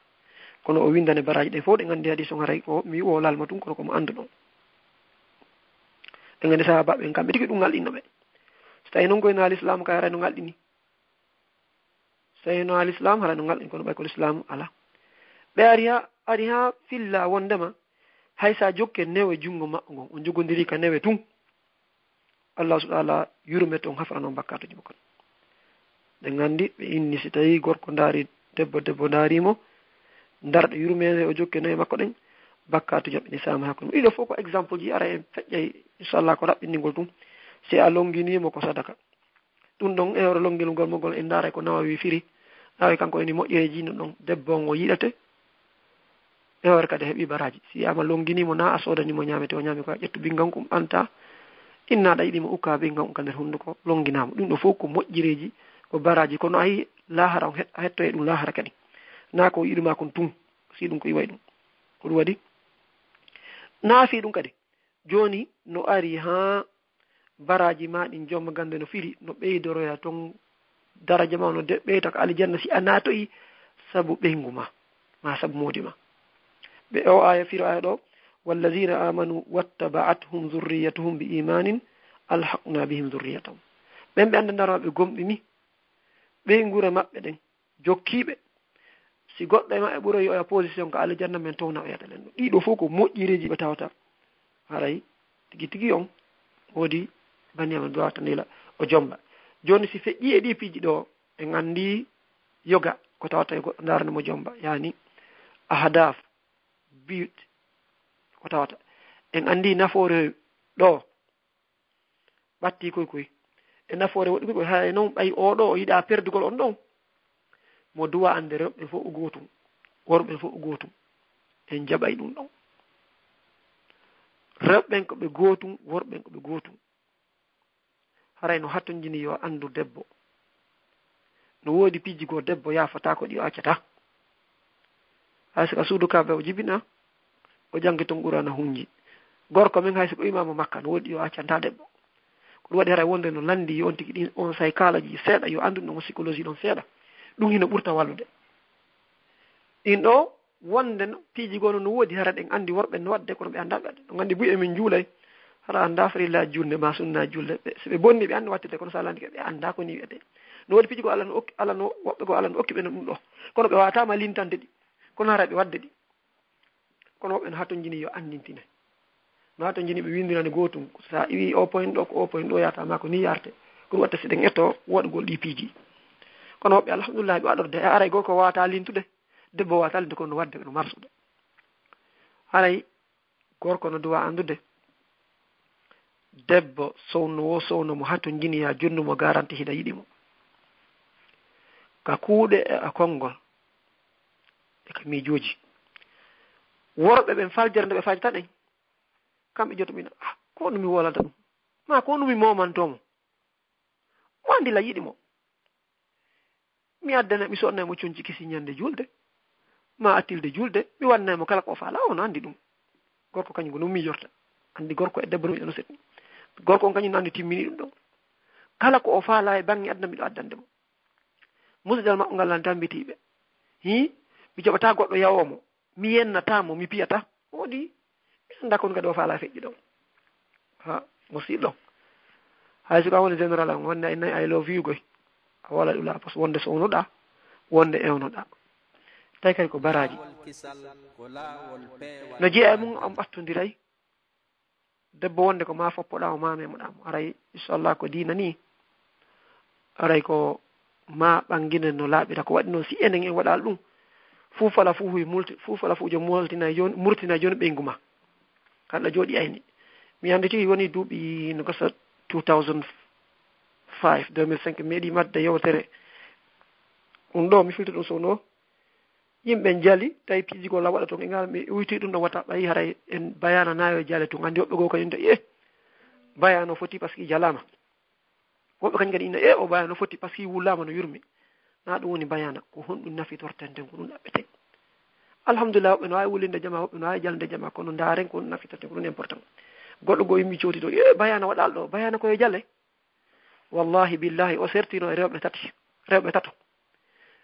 kono o windane baraji ɗe fof ɗe gandi hadis on haray ko mi o lalma tum kono komo andu ɗon ɗe gandi sahabaɓe en kamɓe tigi ɗum ngalɗinnoɓe so tawi noon koyno l'islam ka haray no ngalɗini so tawi no l'islam haray no ngalɗini kono ɓay ko l'islam ala ɓe ari ha filla wondema hay sa jokke newe jungo maɓɓe ngon on jogodiri ka newe tun Allah subhanahu wa ta'ala yurme ton hafrano bakkatuji makon ɓe gandi ɓe inni si tawi gorko daari debbo daarimo darɗo yurmede o jokke newe makko ɗen bakkatuji maɓɓe ni sama hakkude ɗiɗo fof ko exemple ji ara en feƴƴay inchallah ko raɓɓindigol tum si a longinimo ko sadaka ɗum ɗon ewre longilgol mogol en daara ko Nawawi firi nawi kanko eni moƴƴereji no ɗon debbo on o yiɗate ewre kadi heeɓi baraji si ama longinimo na a sodanimo ñamete o ñami ko ƴettu ɓingan kum ɓanta innaɗa yiɗimo ukka ɓingan um ka nder hunduko longinama ɗum ɗo fof ko moƴƴireji ko baraji kono ayi lahara on hettoye ɗum lahara kadi na ko yiɗuma kon tum si ɗum ko iway ɗum ko ɗum waɗi naafi ɗum kadi joni no ari ha baraji ma ɗin jomma gande no firi no ɓeydoroya ton daraja ma no ɓeyta ko aljanna si a natoyi sabu ɓeygu ma sabu moodi ma ɓe o aya firo aya ɗo wallazina amanu wattaba'athum dhurriyyatuhum bi imanin alhaqna bihim dhurriyyatahum ɓen ɓe anda ndaro maɓɓe gomɗini ɓeygure maɓɓe ɗen jokkiɓe si goɗɗo e maɓɓe ɓuuroyi oya position ko aljanna men towna o yatalen ɗo ɗiɗo fof ko moƴƴireji ɓe tawata haray tigi tigi on woodi baniyama dowata nila o jomba joni si feƴƴi e ɗi piiji ɗo en andi yoga ko tawata e goɗɗo darnemo jomba yani ahadaf but ko tawata en andi nafoore ɗo ɓatti koy e nafoore woɗɗi koy hay noon ɓay oɗo o yiɗa perdugol on ɗon mo duwa ande rewɓe fof gotum worɓe fof gotum en jaɓay ɗum ɗon rewɓen ko ɓe gotum worɓen ko ɓe gotum haray no hattonjini yo andu debbo no woodi piiji goo debbo yafata ko ɗi o accata hay sika suudu kaɓe o jibina o jangge ton ɓurana hunji gorko men hay siko imama makka no woodi ɗi o accanta debbo ko ɗum waɗi haray wonde no landi yo on tigui ɗin on say kalaji seeɗa yo andu ɗon psychologie ɗon seeɗa ɗum hino ɓurta wallude ɗin ɗo wonde piiji gono no woodi hara ɗen andi worɓe no wadde kono ɓe anda ɓe ɗo gandi buy emin juulay hara anda farilla julde ma sunna julde so ɓe bonni ɓe andi wattede kono sa landi ɓe anda ko ni wiyete no woodi piiji ko Allah no okki Allah no woɓɓe ko Allah no okki ɓe no ɗum ɗo kono ɓe watama lintande ɗi kono hara ɓe wadde ɗi kono woɓɓe no hattonjini yo andintine no hattonjini ɓe windirane gotum sa iwi o point ɗo ko o point ɗo yatama ko ni yarte ko ɗum watta si ɗen etto woɗgol ɗi piiji kono woɓɓe alhamdulillah ɓe waɗorde e aray gorko wata lintude debbo wata linde kono no wadde no marsude haray gorko no duwa andude debbo sowno mo hatto jiniya jonnumo garanti hina yiɗimo ka kuuɗe e a konngol e ka miijoji worɓe ɓen faljere nde ɓe fajta ɗen kamɓe jotomina ko ɗum mi wolata ɗum ma ko ɗum mi momantomo mo andi la yiɗimo mi addana mi sonnaymo coñci kisi ñande julde ma attilde julde mi wannaymo kala ko faala on andi ɗum gorko kañum ko ɗum mijorta andi gorko e debbo no no seddi gorko on kanyum andi timmini dum do kala ko o faala e bangi adna mi do addande mo musidal makko ngal lan tambitibe hi mi jobata goddo yawomo mi yennata mo mi piyata wodi ndako ngado o faala fejji do ha musido hay suka woni general am wonde I love you goy wala dula pas wonde so onoda wonde ewnoda tay kay ko baraji no jeey mum am battondiray debbo wonde ko ma foppoda o mame mo dam aray inshallah ko diina ni aray ko ma bangine no laabira ko wadi non si enen en wadal dum fu fala fu hu multi fu fala fu jo multina jon murtina jon benguma kala jodi ayni mi anditi woni duubi no ko 2005 2005 medi madde yewtere do mi filto dum sono yimbe jali tay piji ko la wada to ngal mi uyti dum do wata bayi haray en bayana nayo jale to andi obbe go ko yinde bayano foti parce que jalama wobbe kan gadi inna o bayano foti parce que wulama no yurmi na dum woni bayana ko hondum nafi tortande ko dum dabbete alhamdulillah wobbe no ay wulinde jama wobbe no ay jalde jama kono ndaren ko nafi tortande ko dum important goddo go yimmi cioti do bayana wadal do bayana ko e jalle wallahi billahi o sertino e rewbe tato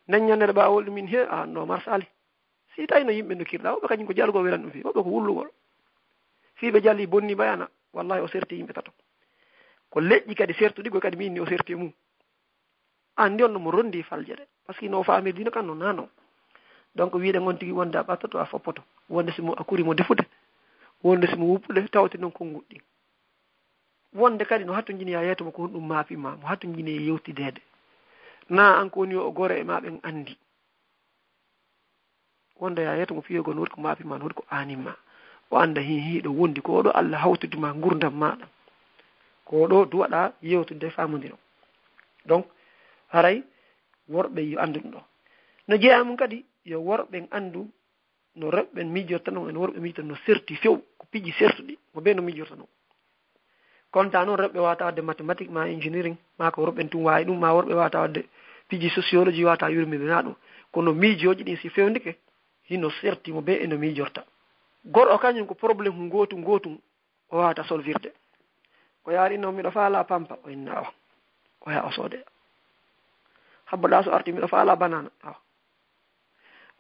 nanyane ba wol min he no marsali si tay no yimbe no kirda o be kanyum ko jalgo welan dum fi o be ko wullugol fi be jalli bonni bayana wallahi o serti yimbe tato ko leƴƴi kadi sertudi go kadi min ni o serti mum andi on no mo rondi faljere parce que no faami dina kan no nano donc wiide ngon tigi wonda batto a foppoto wonde simo akuri mo defude wonde simo wuppude tawti non ko nguddi wonde kadi no hatto jini ya yeto mo ko dum maafi ma mo hatto jini yewtidede na an ko ni o gore e maɓe andi wonde ya yeto mo fiyo gon woni ko maafi ma woni ko anima o anda hiido wondi ko do Allah hawtuduma gurdam maɗa ko do duwada yewtude famondiro donc haray worbe yo andu do no jeeyamum kadi yo worbe andu no rebbe mijorta non en worbe mijorta no serti few ko piji sertudi mo be no mijorta non konta non rebbe wata wadde mathématique ma engineering ma ko worbe tum wayi dum ma worbe wata wadde piji sociology wata yurmide na dum kono mijoji din si fewndike hino serti mo be eno mijorta gor o kanyum ko problème gotum o wata solvirde ko yaari no mi do faala pampa o inna o ya o sode habba so arti mi do faala banana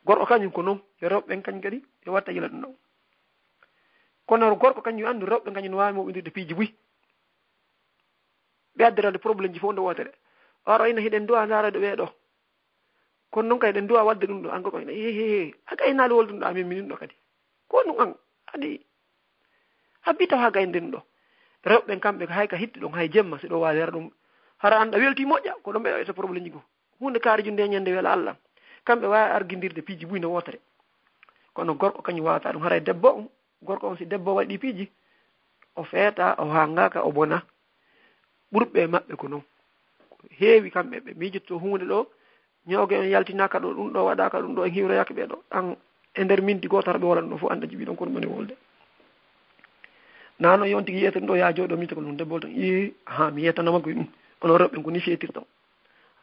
gor o kanyum ko non yo robbe kany gadi yo watta yila dum kono gorko kanyum andu robbe kanyum wawi mo bindirde piji buy be addirade problème ji fondo wotere oro ina hiden duwa ndaarade be do kono non kay den duwa wadde dum do an ko ina aga ina wol dum do amin min do kadi ko non an adi habita ha gaynden do rewbe kambe hay ka hitti don hay jemma si do wa ler dum hara anda welti mojja ko do be so problème ji go hunde kaari junde nyande wela Allah kambe wa argindirde piji buy no wotere kono gorko kany wata dum hara debbo gorko on si debbo wadi piji o feeta o hangaka o bona burbe mabbe ko non heewi kambe be mijitto hunde do nyoge on yaltinaka do dum do wadaka dum do en hiwra yakbe do an e der minti gotar be wolan do fu anda jibi don ko moni wolde nano yonti yete do ya jodo mi to non debbo to ha mi yeta nama ko dum on robbe ko ni fetirto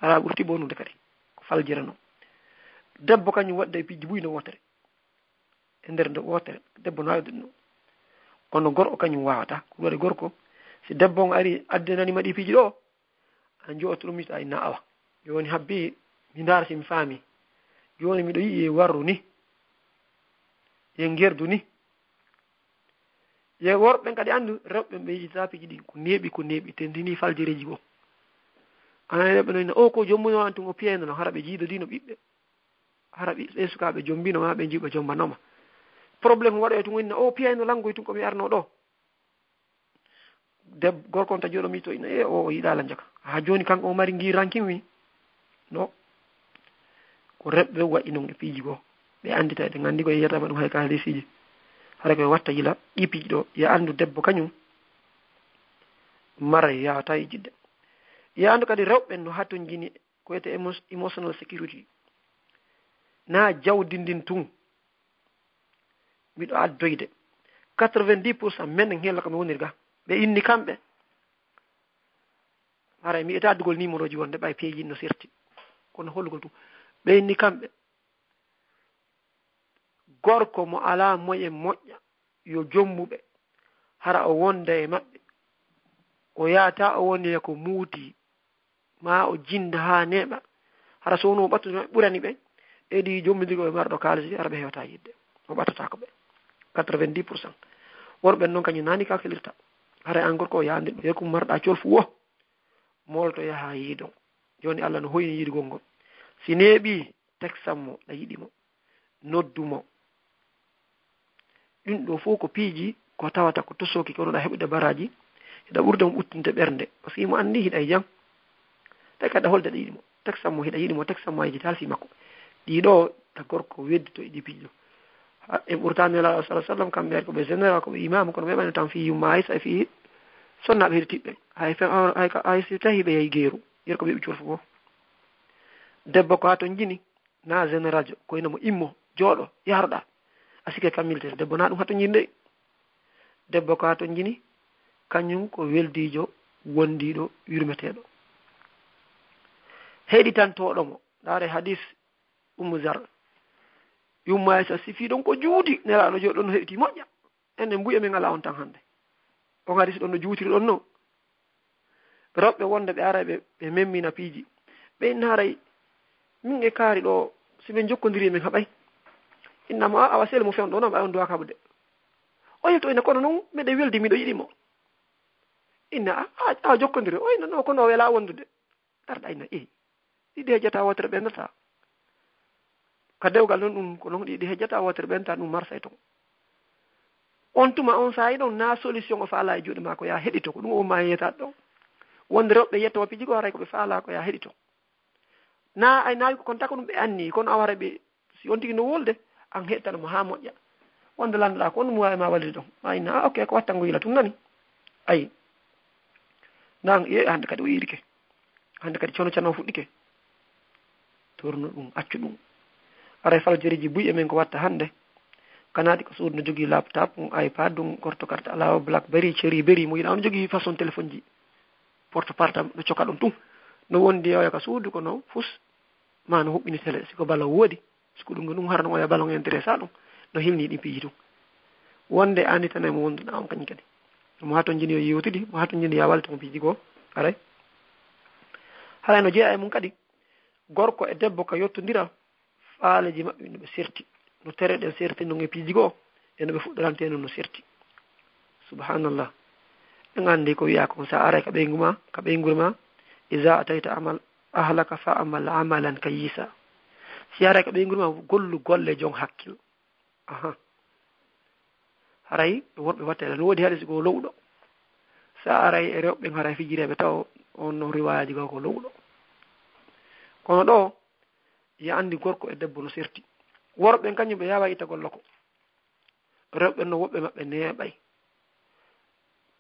ala burti bonu de kadi ko faljirano debbo kanyu wadde piji buy no wotere e der do wotere debbo no awde no kono gorko kanyu wawata ko wadi gorko si debbo ari addenani madi piji do an joto mi ta ina awa joni habbi mi ndar si mi fami joni mi do yi warru ni ye ngerdu ni ye worbe kadi andu rewbe be yita piji di ko nebi tendini faljireji go ana be no o ko jommuno antu ngo pieno no harabe jiido dino bibbe harabe be sukabe jombino ma be jiba jombanoma problème wado to wonna o pieno lango to ko mi arno do deb gorko ta jodo mi to ina o yidala njaka ha joni kanko o mari ngi ranking wi no ko rebbe wadi non e piji go be andita de ngandi ko yeta ba dum hay ka lesiji hare ko watta yila ipi do ya andu debbo kanyum mara ya tay jidde ya andu kadi rewbe no hatto jini ko ete emotional security na jawdindin tun mi do addoyde 90% men ngel ko mi wonirga be inni kambe ara mi eta dugol numéro ji wonde bay peji no serti kono holugol tu be inni kambe gorko mo ala moye moƴƴa yo jommube hara o wonda e maɓɓe o yaata o woni ko muuti ma o jinda ha neɓa hara so woni o ɓattude maɓɓe ɓurani ɓe edi jommidirgo e marɗo kaalisi hara ɓe hewata yidde o ɓattatako ɓe 90%. worɓen noon kañum nani kalkilirta hara an gorko o yandir ɗo yekkum marɗa colfu wo molto yaha yiidon joni Allah no hoyni yiidgol ngol si neeɓi teksammo ɗa yiɗimo noddumo ɗum ɗo fof ko piiji ko tawata ko tosoki kono ɗa heɓude baraji hiɗa ɓurda mo ɓuttinte ɓernde par ce que mo andi hiɗa e jang tawi kadi ɗa holde ɗa yiɗimo teksammo hiɗa yiɗimo teksammo yejita halsi makko ɗiɗo ta gorko weddito e ɗi piiji ɗo en ɓurtani nelaɗo sallah sallam kamɓe ari koɓe général koɓe imam kono ɓeɓani tan fi yumma aysa e fi sonnaɓe heɗi tiɓɓe hay si tawi ɓe yeehi geeru yer ko ɓeɓi colfu fof debbo ko ha to jini na général jo koyno mo immo jooɗo yaroɗa a sike kammiltete debbo na ɗum ha to jinde debbo ko ha to jini kañum ko weldijo wondiɗo yurmeteɗo heɗitantoɗomo ɗaare hadis Zar yumma sa sifi ɗon ko juuti nelaɗo jooɗo ɗon no heɗiti moƴƴa enen mbuya min ala on tan hande on hadis ɗon no juutiri ɗon no roɓɓe wonde ɓe ara ɓe memmina piiji ɓe inna haray min e kaari ɗo siɓe jokkodiri min haɓay innamo a awa sele mo fewno ɗo noon ɓay on duwa kaɓude o yetto ina kono noon miɗe weldi miɗo yiɗimo inna a jokkodiri o inna no kono o wela wondude arɗa inna ɗiɗi hejjata wotere ɓendata ka dewgal noon ɗum ko noon ɗiɗi hejjata wotere ɓenta ɗum marsay ton on tuma on sayi ɗon na solution o faala e juuɗe ma ko ya heɗito ko ɗum o ma yeyataɗo ɗon wonde rewɓe yetto piiji ko haray koɓe faala ko ya heɗito na ay nawi kon taka ɗum ɓe anni kono a wara ɓe si on tigi no wolde an heɗtanmo ha moƴƴa wonde landuɗa ko on ɗum wawi ma wallide ɗon ma inna ok ko wattango yila tum nani ayi nan hande kadi o yiɗike hande kadi cono cano fuɗɗike torno ɗum accu ɗum aray faljeriji buy emen ko watta hande kanadi ko suudu no jogui laptop ipad ɗum gorto carte ala blackberry cherry berry mo yiɗa on jogui façon téléphone ji porte partam no coka ɗum tum no wondi yewya ka suudu ko no fus ma no huɓɓini télé siko ballon woodi siko ɗum ɗum harno oya ballon intéressa ɗum no hilni ɗi piiji tum wonde andi tan emo wonduɗa on kañum kadi mo haton jini yo yewtidi mo haton jini ya walta mo piiji ko aray haray no jeeya e mum kadi gorko e debbo ka yettodira faaleji maɓɓe no ɓe serti no tere ɗen serti no e piiji goo e no ɓe fuɗɗoranteno no serti subhanallah en andi ko wiya ko sa aray ka ɓeyguma ka ɓeygure ma iza atayta amal ahlaka fa amal amalan kayisa si aray ka ɓeygure ma gollu golle jon hakkil haray worɓe wattele no woodi haɗa siko lowɗo sa aray e rewɓe haray fijireɓe taw on no riwayaji ga ko lowɗo kono ɗo ya andi gorko e debbo no serti worɓe kañum ɓe yawa itta golla ko rewɓe no woɓɓe maɓɓe neeɓay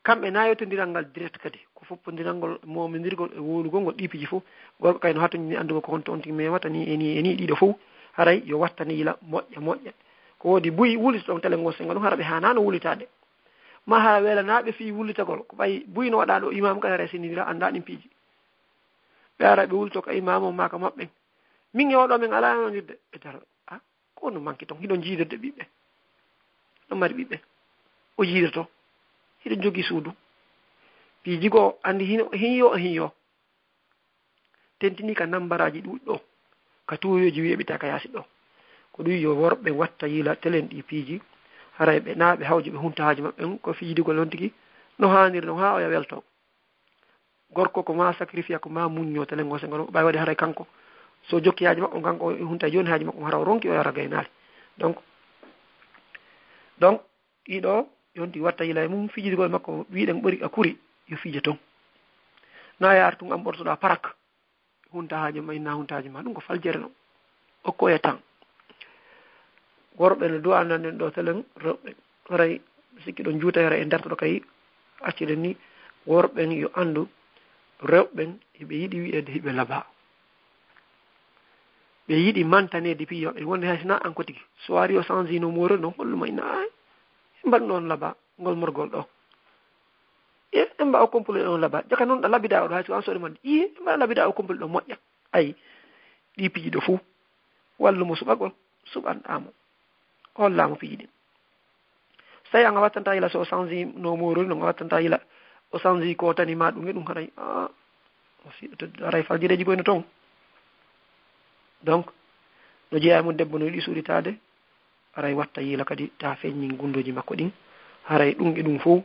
kamɓe nayotodiral ngal direct kadi ko foppodiral ngol momidirgol e wowlugol ngol ɗipiji fof gorko kayno hatoni andugo ko honto on tigi memata ni eni ɗiɗo fof haray yo wattani yila moƴƴa ko woodi buy wulita ɗon télé ngol sengal ɗum hara ɓe hanano wulitade ma ha welanaɓe fi wulitagol ko ɓay buy no waɗa ɗo imam kadi hara sinidira anda ɗin piiji ɓe ara ɓe wulto ka imam o maka maɓɓen min e oɗo min ala nonirde ɓe dara ko no manque ton hiɗon jiidirde ɓiɓɓe ɗon mari ɓiɓɓe o jiidirto hiɗo jogui suudu piiji goo andi hinyo tentini ka nambaraji ɗuɗɗo ka tuyoji wiyeɓita ka yaasi ɗo ko ɗum yo worɓe watta yila telen ɗi piiji haray ɓe naɓe hawji ɓe hunta haji maɓɓen ko fiidigol on tigui no haniri no ha oya welto gorko ko ma sacrifice ko ma muñño telen go sengo ɓay waɗi haray kanko so jokki haji makko kanko hunta joni haji makko hara o ronki o yara gaynali donc ɗiɗo yonti watta yila e mum fijidigol makko wiɗen ɓori a kuri yo fiije toon na yaar tun am ɓortoɗa parak hunta haji ma inna hunta haji ma ɗum ko faljere no okko e temps worɓe no duwa nannen ɗo telen rewɓe haray sikki ɗon juuta yara e dartoɗo kay acciden ni worɓen yo andu rewɓen eɓe yiɗi wiyede hiɓe laaba ɓe yiɗi mantanede piiji maɓɓe wonde hay sina an ko tigi so wari o change no moro no holluma inna mbaɗ noon laaba ngol morgol ɗo e mba o complet on laaba jaka noon ɗa labida oɗo hay so an soɗe madde mbaɗa labida o complet ɗo moƴƴa ayi ɗi piiji ɗo fuu wallumo suɓagol suɓanɗamo hollamo piiji ɗin tawi anga wattanta ila so change no morori no wattanta ila o change ko tani ma ɗum e ɗum haray aray faljireji goyno toon donc no jeeya mum debbo no yiɗi suuɗitade aray watta yiila kadi ta feññin gundoji makko ɗin haray ɗum e ɗum fof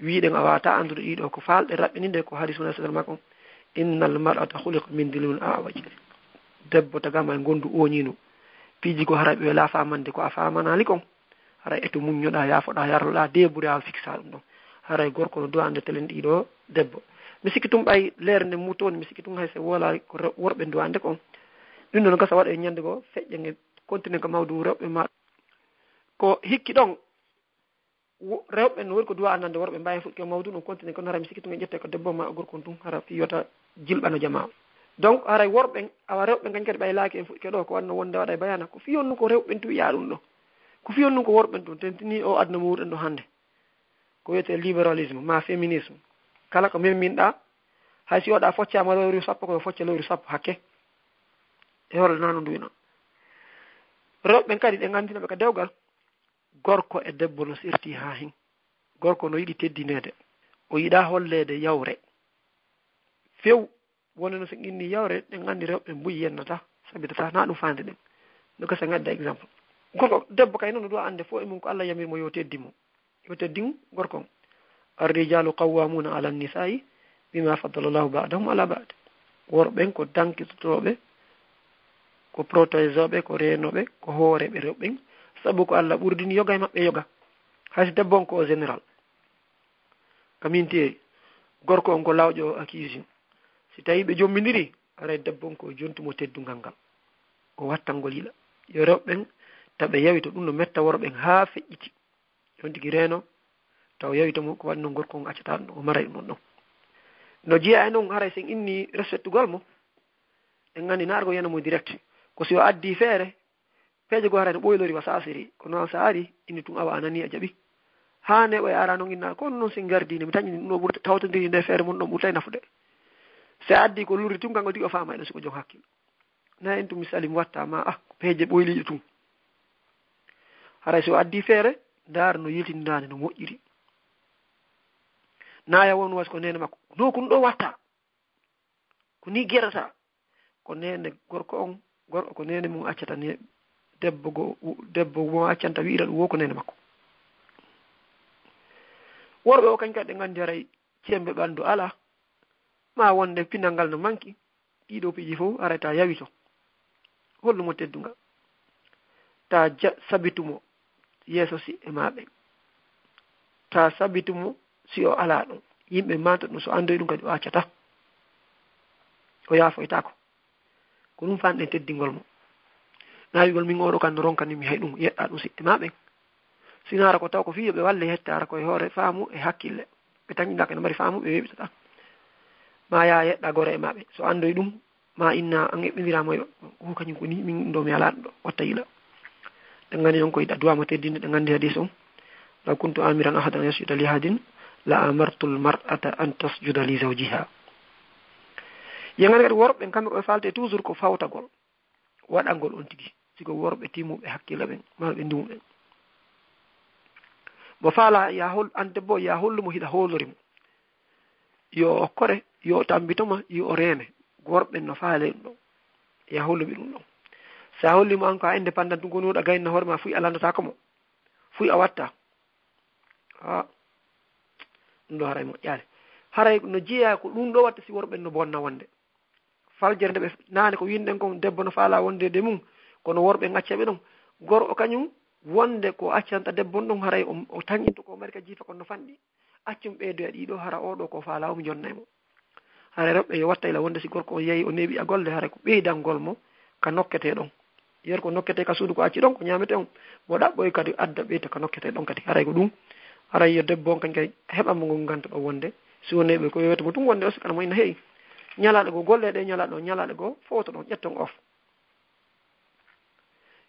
wiiɗen a wata andude ɗiɗo ko falɗe raɓɓininde ko hadis mona sadal makko innal mar'ata khuliqa min dilil a'waj debbo tagama e gondu oñino piiji ko haray ɓe la famande ko a famanali kon haray eto muññoɗa yafoɗa yarloɗa deburi a fixa ɗum ɗon haray gorko no duwande telen ɗiɗo debbo mi sikki tum ɓay leere nde mutoni mi sikki tum hay so wolari ko worɓe duwande kon ɗum ɗo no gasa waɗa e ñande ko feƴƴe nge continue ko mawdu rewɓe ma ko hikki ɗon rewɓe no woni ko duwa andande worɓe mbawi fuɗɗi ko mawdu ɗum continue ko hara mi sikki tum e ƴette ko debbo ma gorko tum hara fiyota jilɓano jama donc haray worɓe awa rewɓe kañ kadi ɓay laaki en fuɗɗi ɗo ko wanno wonde waɗa e bayana ko fiyonnu ko rewɓen tu wiya ɗum ɗo ko fiyonnu ko worɓen tum tentini o aduna muɗen ɗo hannde ko wiyete libéralisme ma féminisme kala ko memminɗa hay si oɗa foccama lewru sappo koyo focca lewru sappo hakke e holle nano nduwi noon rewɓen kadi ɗe gandinoɓe ko dewgal gorko e debbo no sirti ha hin gorko no yiɗi teddinede o yiɗa hollede yawre few wonno so inni yawre ɗen gandi rewɓe mbuyi yennata sabitata na ɗum fande ɗen no gasa gadda exemple gorko debbo kay noon no ɗo ande fo e mum ko Allah yamirmo yo teddi mo yo teddin gorkon arrijalu qawwamuna ala nisai bima faddala llahu ba'dahum ala ba'd worɓen ko dankitotoɓe ko protégeoɓe ko renoɓe ko hooreɓe rewɓen sabu ko Allah ɓurdini yoga e maɓɓe yoga hayso debbo on ko général kamin tiye gorko on ko lawƴo accusé si tawi ɓe jommidiri aray debbo on ko jontumo teddungal ngal o wattangol yiɗa yo rewɓen taɓe yawi to ɗum no metta worɓen ha feƴƴiti yon tigui reeno taw yawitamo ko waɗi noon gorko on accata ɗum o maray ɗum ɗon no jeeya e noon haray sen inni respectugol mo en gandi naargo yanamo direct ko si o addi feere peeje go haray no ɓoylori wa sasiri ko noon sa ari inni tum awa anani a jaaɓi ha ne ɓoye ara noon inna kono noon sen gardini mi tañi ɗum ɗo ɓurta tawtodiri nde feere mon ɗon ɓurtay nafude se addi ko lurri tum kanko tigi o fama e ɗo siko joom hakkille na en tum misali mi wattama ko peeje ɓoyliɗe tum haray so addi feere ndaar no yiltindade no moƴƴiri naya won was ko nene makko no ko ɗum ɗo watta ko ni guerata ko nene gorko on gorko ko nene mum accata ne debbo mo accanta wiira ɗum wo ko nene makko worɓe o kañ kadi ɗe gandi haray cembe ɓandu ala ma wonde pinal ngal no manki ɗiɗo piiji fof arata yawito hollumo teddungal ta sabitumo yeeso si e maɓe ta sabitumo si o ala ɗum yimɓe manta ɗum so andoyi ɗum kadi o accata o yaafoytako ko ɗum fanɗen teddingol mo nawigol min oɗo kan no ronkanimi hay ɗum yeɗɗa ɗum sitte maɓen sinara ko taw ko fiyoɓe walle hettara koye hoore faamu e hakkille ɓe tañidaka ne mari faamu ɓe weɓitata ma ya yeɗɗa gore e maɓe so andoyi ɗum ma inna an eɓɓidiramo o kañum ko ni min ɗo mi ala ɗum ɗo watta yiila ɗe gandi noon ko yiɗa duwama teddinde ɗe gandi hadis on law kuntu amiran ahadan yasjuda li ahadin la amartul mar'ata an tasjuda li zawjiha yengani kadi worɓe kamɓe koɓe falte toujours ko fawtagol waɗangol on tigui siko worɓe timmuɓe hakkilla ɓen marɓe ndumuɓen mo faala ya hol an debbo ya hollumo hiɗa hoolorimo yo okkore yo tambitoma yo o reene worɓe no faale ɗum ɗon ya holluɓe ɗum ɗon sa hollimo an ko a indépendant ɗum gonuɗa gayna hoore ma fuy a landata komo fuy a watta ɗum ɗo haray moƴƴaale haray no jeeya ko ɗum ɗo watta si worɓen no bonna wonde faljere nde ɓe nane ko winɗen kon debbo no faala wonde de mum kono worɓe gaccaɓe ɗon gorko kañum wonde ko accanta debbo ɗon haray o tañinto ko mari ka jiifa kon no fanɗi accum ɓeydoya ɗiɗo hara oɗo ko faala omo jonnaymo haray rewɓe yo watta ila wonde si gorko o yeeyi o neeɓi a golle haray ko ɓeydangol mo ka nokkete ɗon yer ko nokkete ka suudu ko acci ɗon ko ñamete on mo ɗaɓɓoy kadi adda ɓeyta ka nokkete ɗon kadi haray ko ɗum haray yo debbo on kañ kadi heɓanmo ngo ganta ɗo wonde si woneɓe ko yewete mo ɗum wonde o sikana mo ina heewi ñalaɗo go golle ɗe ñalaɗo go foto ɗon ƴetton of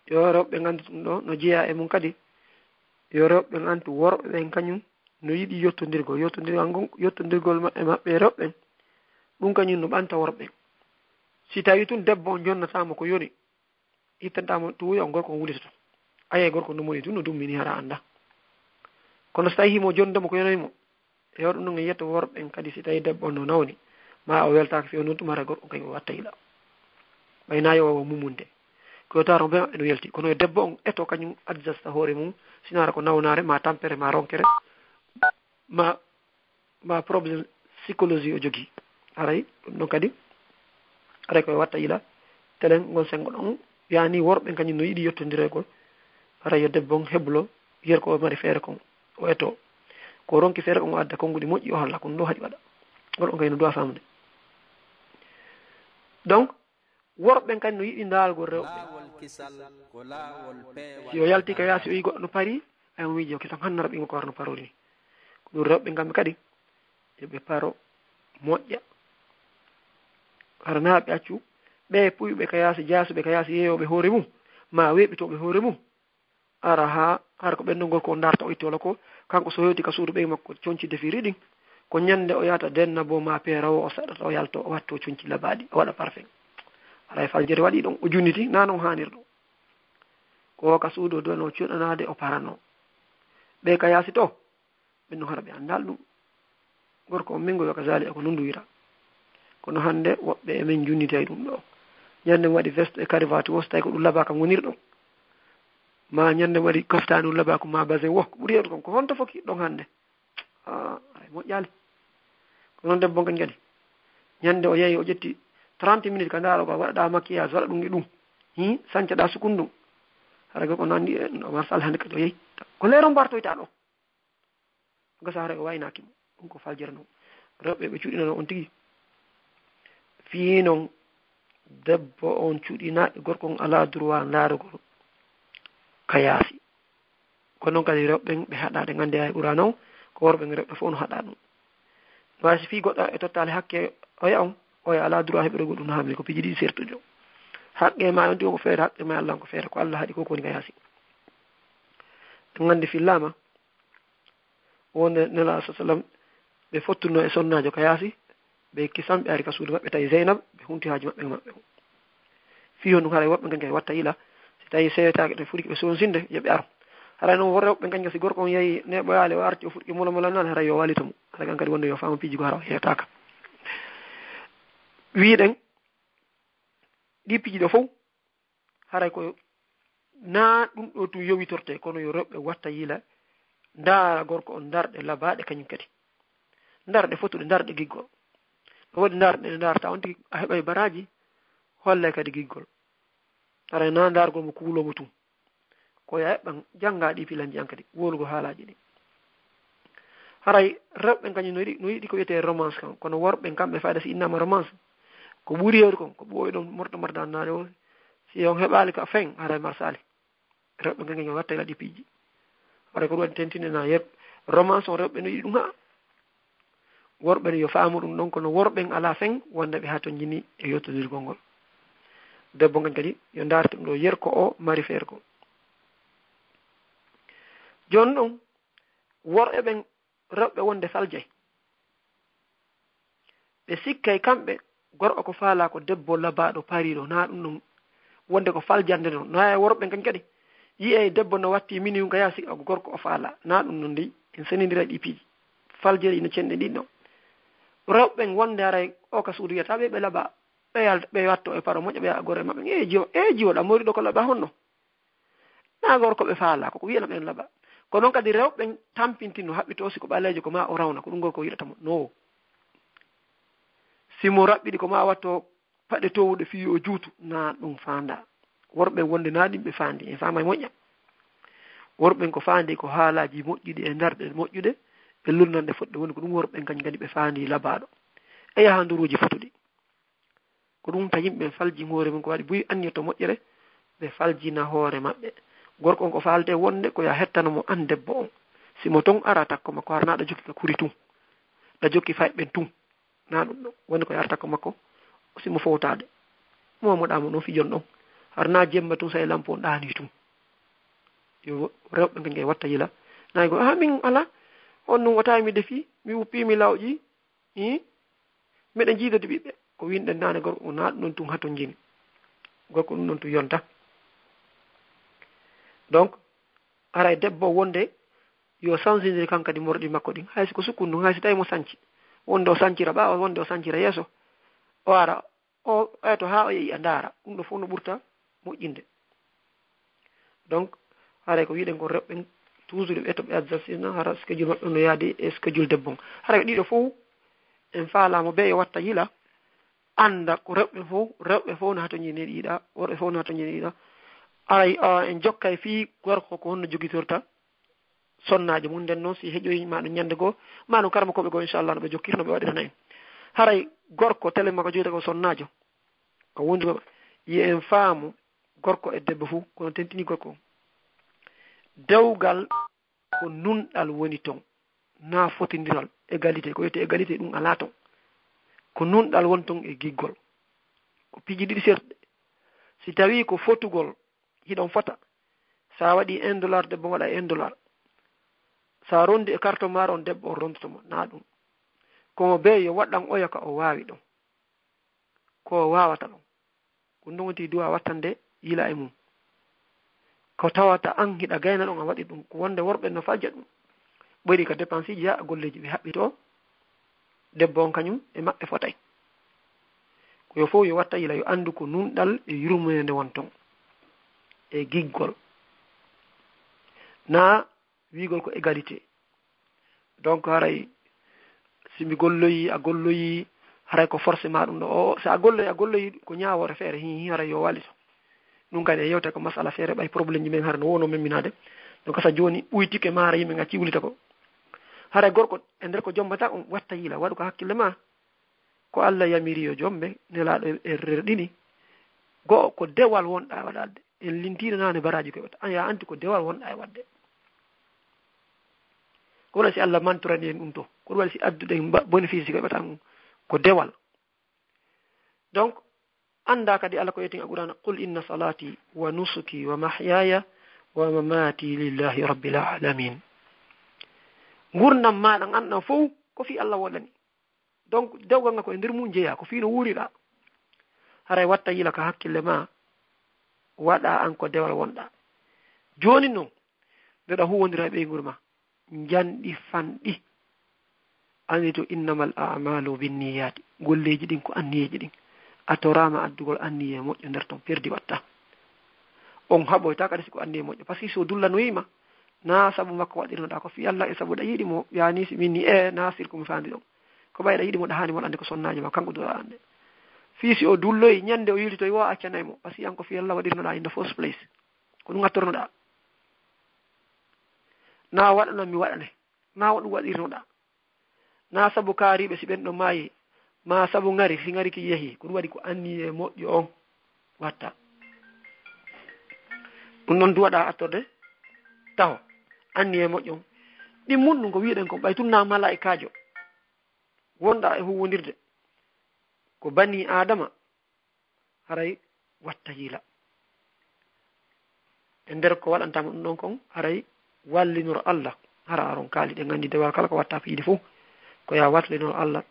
yo rewɓe gandu ɗum ɗo no jeeya e mum kadi yo rewɓe gantu worɓe ɓen kañum no yiɗi yottodirgol e maɓɓe rewɓe ɗum kañum no ɓanta worɓe si tawi tun debbo on jonnatamo ko yoni ittantamo to wuya on gorko on wulitoto aye gorko no moni tun no dummini hara anda kono so tawi mo jondemo ko yonoymo e hoɗum ɗum e yetto worɓe en kadi si tawi debbo no nawni ma o weltaka fewi noon tumara gorko kay o watta ila ɓaynayi o mumunde ko taro be no yelti kono debbo on eto kañum adjasta hoore mum sinara ko nawnare ma tampere ma ronkere ma probléme psychologie o jogui aray ɗum ɗon kadi aray koye watta ila telen gon sengo ɗon yani worɓe kañum no yiiɗi yettodirego aray yo debbo on heblo yer ko mari feere kon o eto ko ronki feere on o adda konngudi moƴƴi o halla ko ɗum ɗo haɗi waɗa goɗɗo kay no dowa famde donc worɓe kañum no yiɗi ndaalgol rewɓe si o yalti ka yaasi o yi goɗɗo no pari aymo wiiji o kesam hannara ɓingo ko warno paroli ni ko ɗum rewɓe kamɓe kadi yoɓe paro moƴƴa haranaɓe accu ɓe puyɓe ka yaasi jaasuɓe ka yaasi yeeyoɓe hoore mum ma weɓitoɓe hoore mum ara ha hara ko ɓenndol ko darta o ittola ko kanko so hewti ka suudu ɓey makko coñci defiri ɗin ko ñande o yata denna bo ma peerawo o saɗata o yalto o watto coñci labaɗi o waɗa parfait aray faljere waɗi ɗon o junniti nan on hanirɗo ko ka suudu do no cuɗanade o parano ɓe ka yaasi to ɓen no hara ɓe andal ɗum gorko o mingo yo ka sali e ko nunduwira kono hande woɓɓe emen junnitay ɗum ɗo ñande waɗi veste e carivati wo so tawi ko ɗum laba kam wonir ɗon ma ñande waɗi koftani ɗum laba ko ma basin wo ko ɓuuri hewde kon ko honto foki ɗon hande ay moƴƴali ko noon debbo kadi ñande o yeehi o ƴetti 30 minutes ka ndaaro ko waɗaɗa maquillage waɗa ɗum e ɗum sancaɗa sukun ɗum hara ko nandi o marsal hande kadi o yeehi ko leero mbartoyta ɗo gasa hara o waynakimo ɗum ko faljere noon rewɓe ɓe cuuɗinano on tigui fi noon debbo on cuuɗinaɗe gorko on ala droit ndaarugol ka yaasi kono noon kadi rewɓe ɓe haɗaɗe gande hay ɓura naw ko worɓe rewɓe fof no haɗa ɗum wasi fi goɗɗo e tottale hakke oya on oya ala droit heɓrego ɗum no hamli ko piji ɗiɗi sertujo haqqe ma on ndi ko feere haqqe ma Allah ko feere ko Allah haɗi ko woni ka yaasi en gandi fillama wonde nela sa sallam ɓe fottuno e sonnajo ka yaasi ɓe kisan ɓe ari ka suudu maɓɓe tawi Zeynab ɓe hunti haaji maɓɓe maɓɓe fi on ɗum haara woɓɓe gañ kay watta ila si tawi sewetake ɗe fuɗi ɓe sonsinde yoɓe aro hara noon wor rewɓe gañ si gorko on yeehi neɓoyale o arti o fuɗɗi mulamulannane hara yo walita mo hara kan kadi wonde yo fama piiji ko hara o heetaka wiɗen ɗi piiji ɗo fof haray ko na ɗum ɗo tum yowitorte kono yo rewɓe watta yila ndaara gorko on darɗe labaɗe kañum kadi darɗe fotuɗe darɗe giggol no waɗi darɗe ɗe darta on tigi a heɓay baraji holle kadi giggol haray na dargol mo kuulomo tum ko ya heɓɓan jangga ɗi pilanji an kadi wolugo haalaji ɗi haray rewɓe kañum no yiɗi ko wiyete romance kan kono worɓe kamɓe fayda si innama romance ko ɓuuri hewde kon ko ɓooyi ɗon morto mardannade o si on heɓali ka fen haray marsali rewɓe kañum watta ila ɗi piiji haray ko ɗum waɗi tentinena yeb romance on rewɓe no yiɗi ɗum ha worɓe yo faamu ɗum ɗon kono worɓen ala fen wonde ɓe ha to jini e yettodirgol ngol debbo gan kadi yo darti ɗum ɗo yerko o mari feere ko joni ɗon worɓe ɓen rewɓe wonde faljay ɓe sikkay kamɓe gorko ko faala ko debbo labaɗo pariɗo na ɗum ɗon wonde ko faljande noon no ha worɓe kan kadi yiye debbo no watti minimum ka yaasi ko gorko o faala na ɗum ɗon ndi en senidira ɗi piiji faljere ina cenɗe ɗiɗɗo rewɓe wonde aray o ka suudu wiyata ɓe laaɓa ɓe yalta ɓe watto e paro moƴƴa ɓe a gore maɓɓe jiwoɗa moriɗo ko laaɓa honno na gorko ɓe faala koko wiyana ɓen laaɓa ko noon kadi rewɓe tampintino haɓɓito si ko ɓalejo ko ma o rawna ko ɗum gorko yiɗatamo no simo raɓɓiɗi ko ma watto paɗe towuɗe fi o juutu na ɗum fanda worɓe wonde na ɗimɓe fandi en fama e moƴƴa worɓen ko fandi ko haalaji moƴƴuɗi e darɗe moƴƴuɗe e lurnande foɗɗe woni ko ɗum worɓe kañ kadi ɓe fandi labaɗo e yahanduruji fotuɗi ko ɗum ta yimɓe falji hoore mum ko waɗi buyi annirto moƴƴere ɓe faljina hoore maɓɓe gorko on ko falte wonde ko ya hettanomo an debbo on simo ton ara takko makko har naɗa jokki ka kuri tum ɗa jokki fayɓen tum na ɗum ɗo wonde ko yar takko makko simo fowtade momoɗamo no fijon ɗon har na jemma tum sa e lampo on ɗani tum yo rewɓe kañ kay watta yila nayi go min ala on ɗum wata mi defi mi wuppimi lawƴi miɗen jiidode ɓiɓɓe ko winɗen nane gorko o na ɗum ɗon tum hato jini gorko ɗum ɗon tum yonta donc aray debbo wonde yo sansindiri kanka di mordi makko din haysi ko sukundu haysi tay mo sanci wondo sancira ba wondo sancira yeso o ara o eto ha o yi andara do fu no burta moƴƴinde donc hare ko wiiden ko rewɓe toujours ɓe to ɓe exercice hara schedule maɓɓe no yaadi e schedule debbon hara ɗiɗo fof en faalamo be e watta yila anda ko rewɓe fof no hato ñini ɗiɗa worɓe fof no hato ñini ɗiɗa ay en jokkay fi gorko ko honno jogitorta sonnaji mum nden noon si heƴoyi maɗum ñande goo maɗum karama koɓe goo inchallah no ɓe jokkirno ɓe waɗirana en haray gorko tele makko joguita ko sonnajo ko wondi mama yi en faamu gorko e debbo fuu kono tentini gorko dewgal ko nunɗal woni ton na fotidiral égalité ko wiyete égalité ɗum ala ton ko nunɗal woni ton e giggol ko piiji ɗiɗi serɗe si tawi ko fotugol hiɗon fota sa waɗi $1 debbo waɗa $1 sa rondi e carte maro on debbo on rondotomo na ɗum komo be yo waɗɗan oya ka o wawi ɗon ko wawata ɗon ko ndogoti duwa wattande yila e mum ko tawata an hiɗa gayna ɗon a waɗi ɗum ko wonde worɓe no fajja ɗum ɓuri ka dépense ji ha golleji ɓe haɓɓito debbo on kañum e maɓɓe fotay ko yo fof yo watta yila yo andu ko nunɗal e yurmede won ton e giggol na wigol ko égalité donc haray simi golloyi a golloyi haray ko forcément ɗum ɗo o so a golloyi ko ñawore feere hi haray yo walito ɗum kadi e yewte ko masala feere ɓay probléme ji men hara no wono memminade donc sa joni ɓuytike maara yimɓe ga ciwlita ko haray gorko e nder ko jombata on watta yila waɗu ko hakkille ma ko Allah yamiri yo jombe nelaɗo e rerɗini go'o ko dewal wonɗa waɗalde en lintino nane baraji ko watta an ya anti ko dewal wonɗa e wadde ko wala si Allah mantorani en ɗum to ko wala si addude bénéfice ko ɓata ko dewal donc anda kadi Allah ko yetin alqur'an qul inna salati wa nusuki wa mahyaya wa mamati lillahi rabbil alamin gurnam maɗa anda fof ko fi Allah waɗani donc dewgal nga ko e nder mum jeeya ko fi no wuriɗa haray watta yila ka hakkille ma waɗa an ko dewal wonɗa joni noon ndeɗa huwodira ɓe gurma janɗi fanɗi andi to innamal a'malu binniyati golleji ɗin ko anniyeji ɗin a torama addugol anniye moƴƴo nder ton perdi watta on haɓoyta kadi siko anniye moƴƴo par ce que so dullanoyima na saabu makko waɗirnoɗa ko fi Allah e saabu ɗa yiɗimo yani si minni na sirko mi fandi ɗon ko ɓayɗa yiɗimo ɗa hani moɗa ande ko sonnaji ma kanko duɗa ande fi si o dulloyi ñande o yilitoy wo accanaymo par ce que an ko fi Allah waɗirnoɗa in the first place ko ɗum attornoɗa na waɗanan mi waɗane na waɗum waɗirnoɗa na saabu kaariɓe si ɓen ɗo maayi ma saabu ngari si ngari ki yeehi ko ɗum waɗi ko anni e moƴƴo on watta ɗum noon duwaɗa attorde taw anni e moƴƴo on ɗin mun ɗum ko wiɗen ko ɓay tunna malaikajo wonɗa e huwodirde ko bani adama haray watta hiila e nder ko waɗantama ɗum ɗon kon haray wallinoro Allah hara aron kaali ɗe gandi dewal kala ko watta piiɗi fof ko ya watlinoro Allah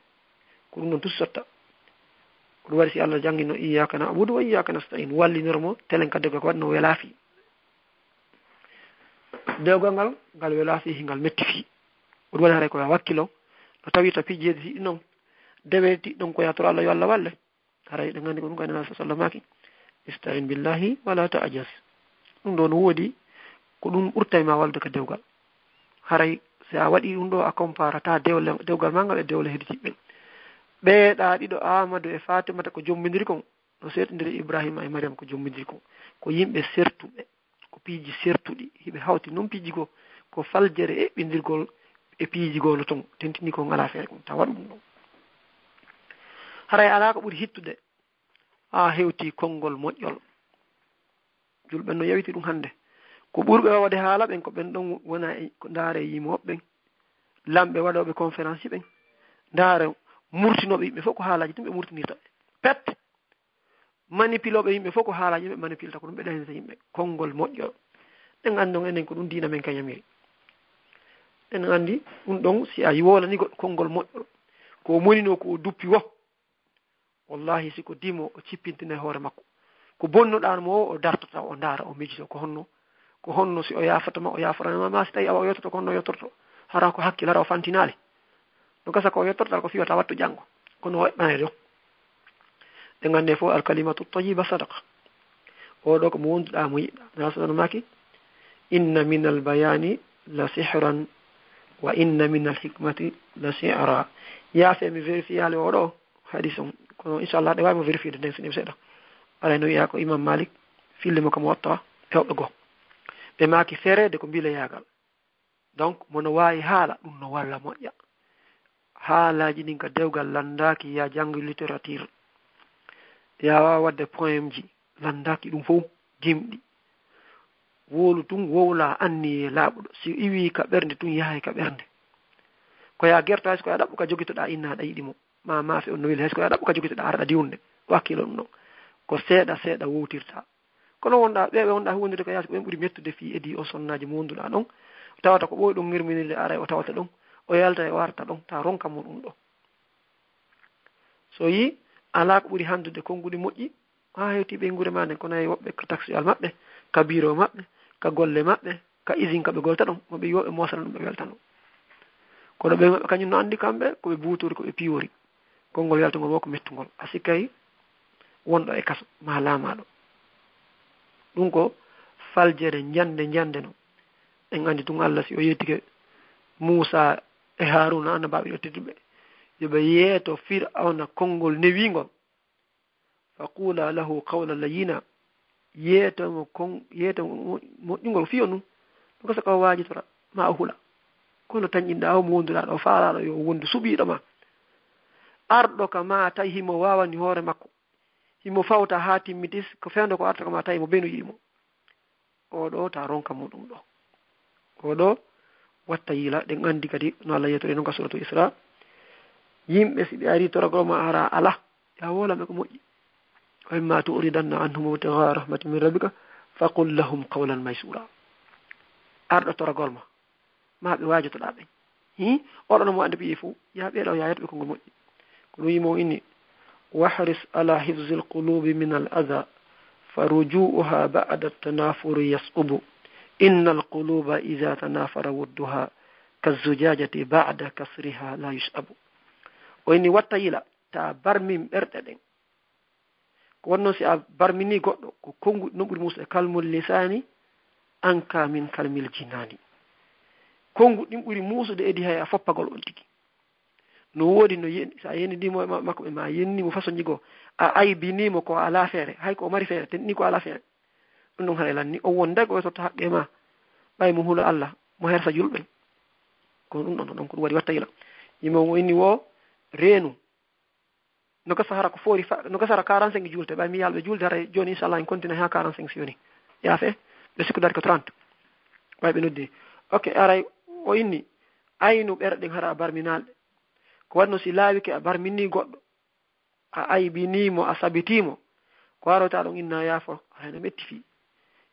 ko ɗum noon tussotta ko ɗum waɗi si Allah jangino iyaka na'budu wa iyaka nasta'in wallinoromo telen ka dewgal ko waɗino welaafi dewgal ngal welaafi hingal metti fi ko ɗum waɗi haray ko ya wakkilo no tawi to pijeji si ɗinon deweti ɗon ko yatoro Allah yo Allah walle haray ɗe gandi ko ɗum ko nana sallallahu maki ista'in billahi wala ta'jas ɗum ɗo no woodi ko ɗum ɓurtay ma walde ka dewgal haray si a waɗi ɗum ɗo a comparata dewgal ma ngal e dewle heditiɓɓe ɓeeɗa ɗiɗo Amadou e Fatimata ko jommidiri kon no sertodiri Ibrahima e Mariam ko jommidiri kon ko yimɓe sertuɓe ko piiji sertuɗi hiɓe hawti noon piiji ko faljere e ɓindirgol e piiji golo ton tentini ko ngala feere kon tawa ɗum ɗon haray ala ko ɓuri hittude ha hewti konngol moƴƴol julɓe no yawiti ɗum hannde ko ɓurɓe wawde haala ɓen ko ɓen ɗon wona ko ndaare yimoɓe ɓen lamɓe waɗoɓe conférence ji ɓen ndaare murtinoɓe yimɓe fof ko haalaji ɗum ɓe murtinirta ɓe pet manipuloɓe yimɓe fof ko haalaji yimɓe manipulata ko ɗum ɓe ɗaninta yimɓe konngol moƴƴol ɗen andi on enen ko ɗum diina men kañamiri en andi ɗum ɗon si a wolani goɗɗo konngol moƴƴol ko monino ko duppi wo wallahi siko dimo o cippintine hoore makko ko bonnoɗanmo o dartota o ndaara o mijito ko honno ko honno si o yafatama o yafarama ma si tawi awa o yottoto ko honno yottorto hara ko hakkil hara o fantinali no gasa ko yottortal ko fiwata wattu jango kono waɓɓane ɗo ɗe gande fof alkalimatu tayiba sadaqa oɗo ko mo wonduɗa mo yiɗɗa nasono maki inna min albayani la sihran wa inna min alhikmati la shi'ra yaafe mi vérifiale oɗo hadis on kono inchallah ɗe wawimo vérifiede nden sini seeɗa alay no wiya ko imam malik fillimo kam watta hewɓe goo ɓe maki ferede ko mbile yagal donc mono wawi haala ɗum no walla moƴƴa haalaji ɗin ka dewgal landaki ya janggo littérature ya wawa wadde poème ji landaki ɗum fof jimɗi wolu tun wowla anni e laaɓuɗo si iwi ka ɓernde tun yahay ka ɓernde koya gerto hayso koya ɗaɓɓu ka jogitoɗa inna aɗa yiɗimo ma maafe on no weli hayso koya ɗaɓɓu ka jogitoɗa arɗa diwunde wakkilo ɗum ɗon ko seeɗa seeɗa wowtirta kono wonɗa ɓeɓe wonɗa huwondirde ko yaasi ko ɓen ɓuuri mettude fi edi o sonnaji mo wonduɗa ɗon tawata ko ɓooyi ɗum ngirminirde ara o tawata ɗon o yalta e warta ɗon ta ronka mo ɗum ɗo so yi ala ko ɓuuri handude konngudi moƴƴi ha hewtiɓe ngure ma nden kono e woɓɓe ka taxial maɓɓe ka biro maɓɓe ka golle maɓɓe ka usine kaɓe golta ɗon moɓe yoɓe mosana ɗum ɓe weltano kono ɓe maɓɓe kañum no andi kamɓe koɓe buutori koɓe piwori konngol yaltugol wo ko mettugol a sikkay wonɗo e kaso ma laamaɗo ɗum ko faljere jande no en andi tun Allah si o yettike Moussa e Haruna annabaɓe ɗo tedduɓe yoɓe yeeto Fir'auna konngol newingol faqula lahu qawlan layyina yeetomo moƴƴugol fiyo num ɗum koso ko wajitora ma o hula kono tañƴinɗa o mo wonduɗa ɗo faalaɗo yo wondu suɓiɗo ma arɗo ka ma tawi himo wawani hoore makko himo fawta ha timmitis ko fewde ko arta ko ma tawi mo benu yiɗimo oɗo ta ronka muɗum ɗo oɗo watta yiila ɗen andi kadi no Allah yettori noon ka suratul Isra yimɓe si ɓe ari toragol ma ara ala ya wolame ko moƴƴi wa imma tu'ridanna anhum ibtigha rahmatin min rabbika faqul lahum qawlan maysura arɗo toragol ma ɓe wajotoɗa ɓen oɗon mo andi ɓiyi fo ya ɓeɗo ya yetɓe kongol moƴƴi ko ɗum yimo inni wahris ala hifzi alqulubi min al adha faruju'uha ba'da at-tanafuri yas'ubu inna alquluba idha tanafara wudduha kazujajati ba'da kasriha la yus'abu o inni watta yila ta barmin ɓerɗe ɗen ko wonno si a barmini goɗɗo ko kongu no ɓuri musa e kalmul lisani anka min kalmil jinani kongu ɗin ɓuri musude edi hay a foppagol on tigi no woodi no sa yenidimo makko ɓe ma yennimo façon jigo a aybinimo ko ala feere hay ko mari feere tenni ko ala feere ɗum ɗon haɗa lanni o wonda ko wettoto haqqe ma ɓay mo huula Allah mo hersa julɓe kono ɗum ɗon ɗon ko ɗum waɗi watta yila yimo mo inni wo reenu no gasa hara ko foori no gasa hara 45 juulte ɓay mi yalɓe julde hara joni inchallah en continue ha 45 si woni yaafe ɓe sikku dari ko 30 ɓay ɓe noddi ok aray o inni aynu ɓerɗen hara a barminalɗe ko wanno si laawike a barminni goɗɗo a aybinimo a sabitimo ko warota ɗon inna yaafo hayno metti fi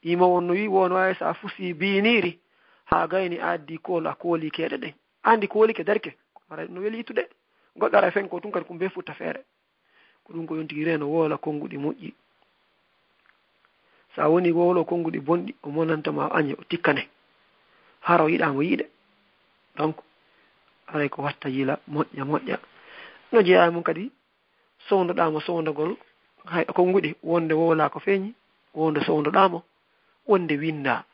yimo wonno wi wono wawi sa fusi biniri ha gayni addi kool a kooli keɗe ɗen andi kooli ke derke ara no weli ittude goɗɗo ara fen ko tun kadi ko be futta feere ko ɗum ko yonti reno woola konguɗi moƴƴi sa woni wowlo konguɗi bonɗi o monantama o añe o tikkane hara o yiɗamo yiide donc aray ko watta yila moƴƴa no jeeya mum kadi sowdoɗamo sowdogol hay konguɗi wonde wowla ko feeñi wonde sowdoɗamo wonde winda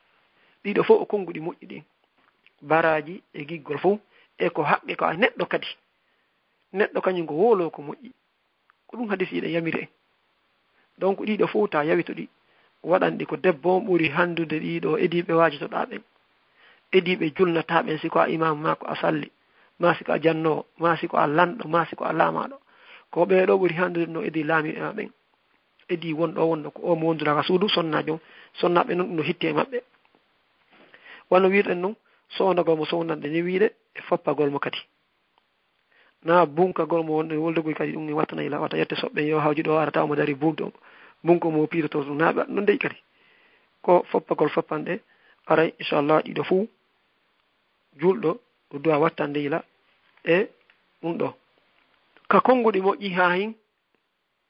ɗiɗo fof o konguɗi moƴƴi ɗin baraji e giggol fof e ko haqqe ko a neɗɗo kadi neɗɗo kañum ko wowlo ko moƴƴi ko ɗum hadis yiɗe yamiri en donc ɗiɗo fof ta yawitoɗi waɗanɗi ko debbo on ɓuuri handude ɗiɗo ediɓe wajotoɗa ɓen ediɓe julnata ɓen siko a imam ma ko a salli ma siko a jannowo ma siko a lanɗo ma siko a laamaɗo ko ɓeɗo ɓuuri handude no edi laamiɓe ma ɓen edi wonɗo wonno ko o mo wonduraka suudu sonnajo sonnaɓe noon ɗum no hitti e maɓɓe wonno wirɗen noon sownagol mo sownanɗe ni wiide e foppagol mo kadi na bunkagol mo wonde woldegoy kadi ɗum ni wattana ila wata yette soɓɓe yo hawji ɗo arata omo dari bugdo bunko mo piitoto ɗum naɓe non dey kadi ko foppagol foppanɗe aray inchallah ɗiɗo fuu julɗo o duwa wattande ila e ɗum ɗo ka konguɗi moƴƴi ha hin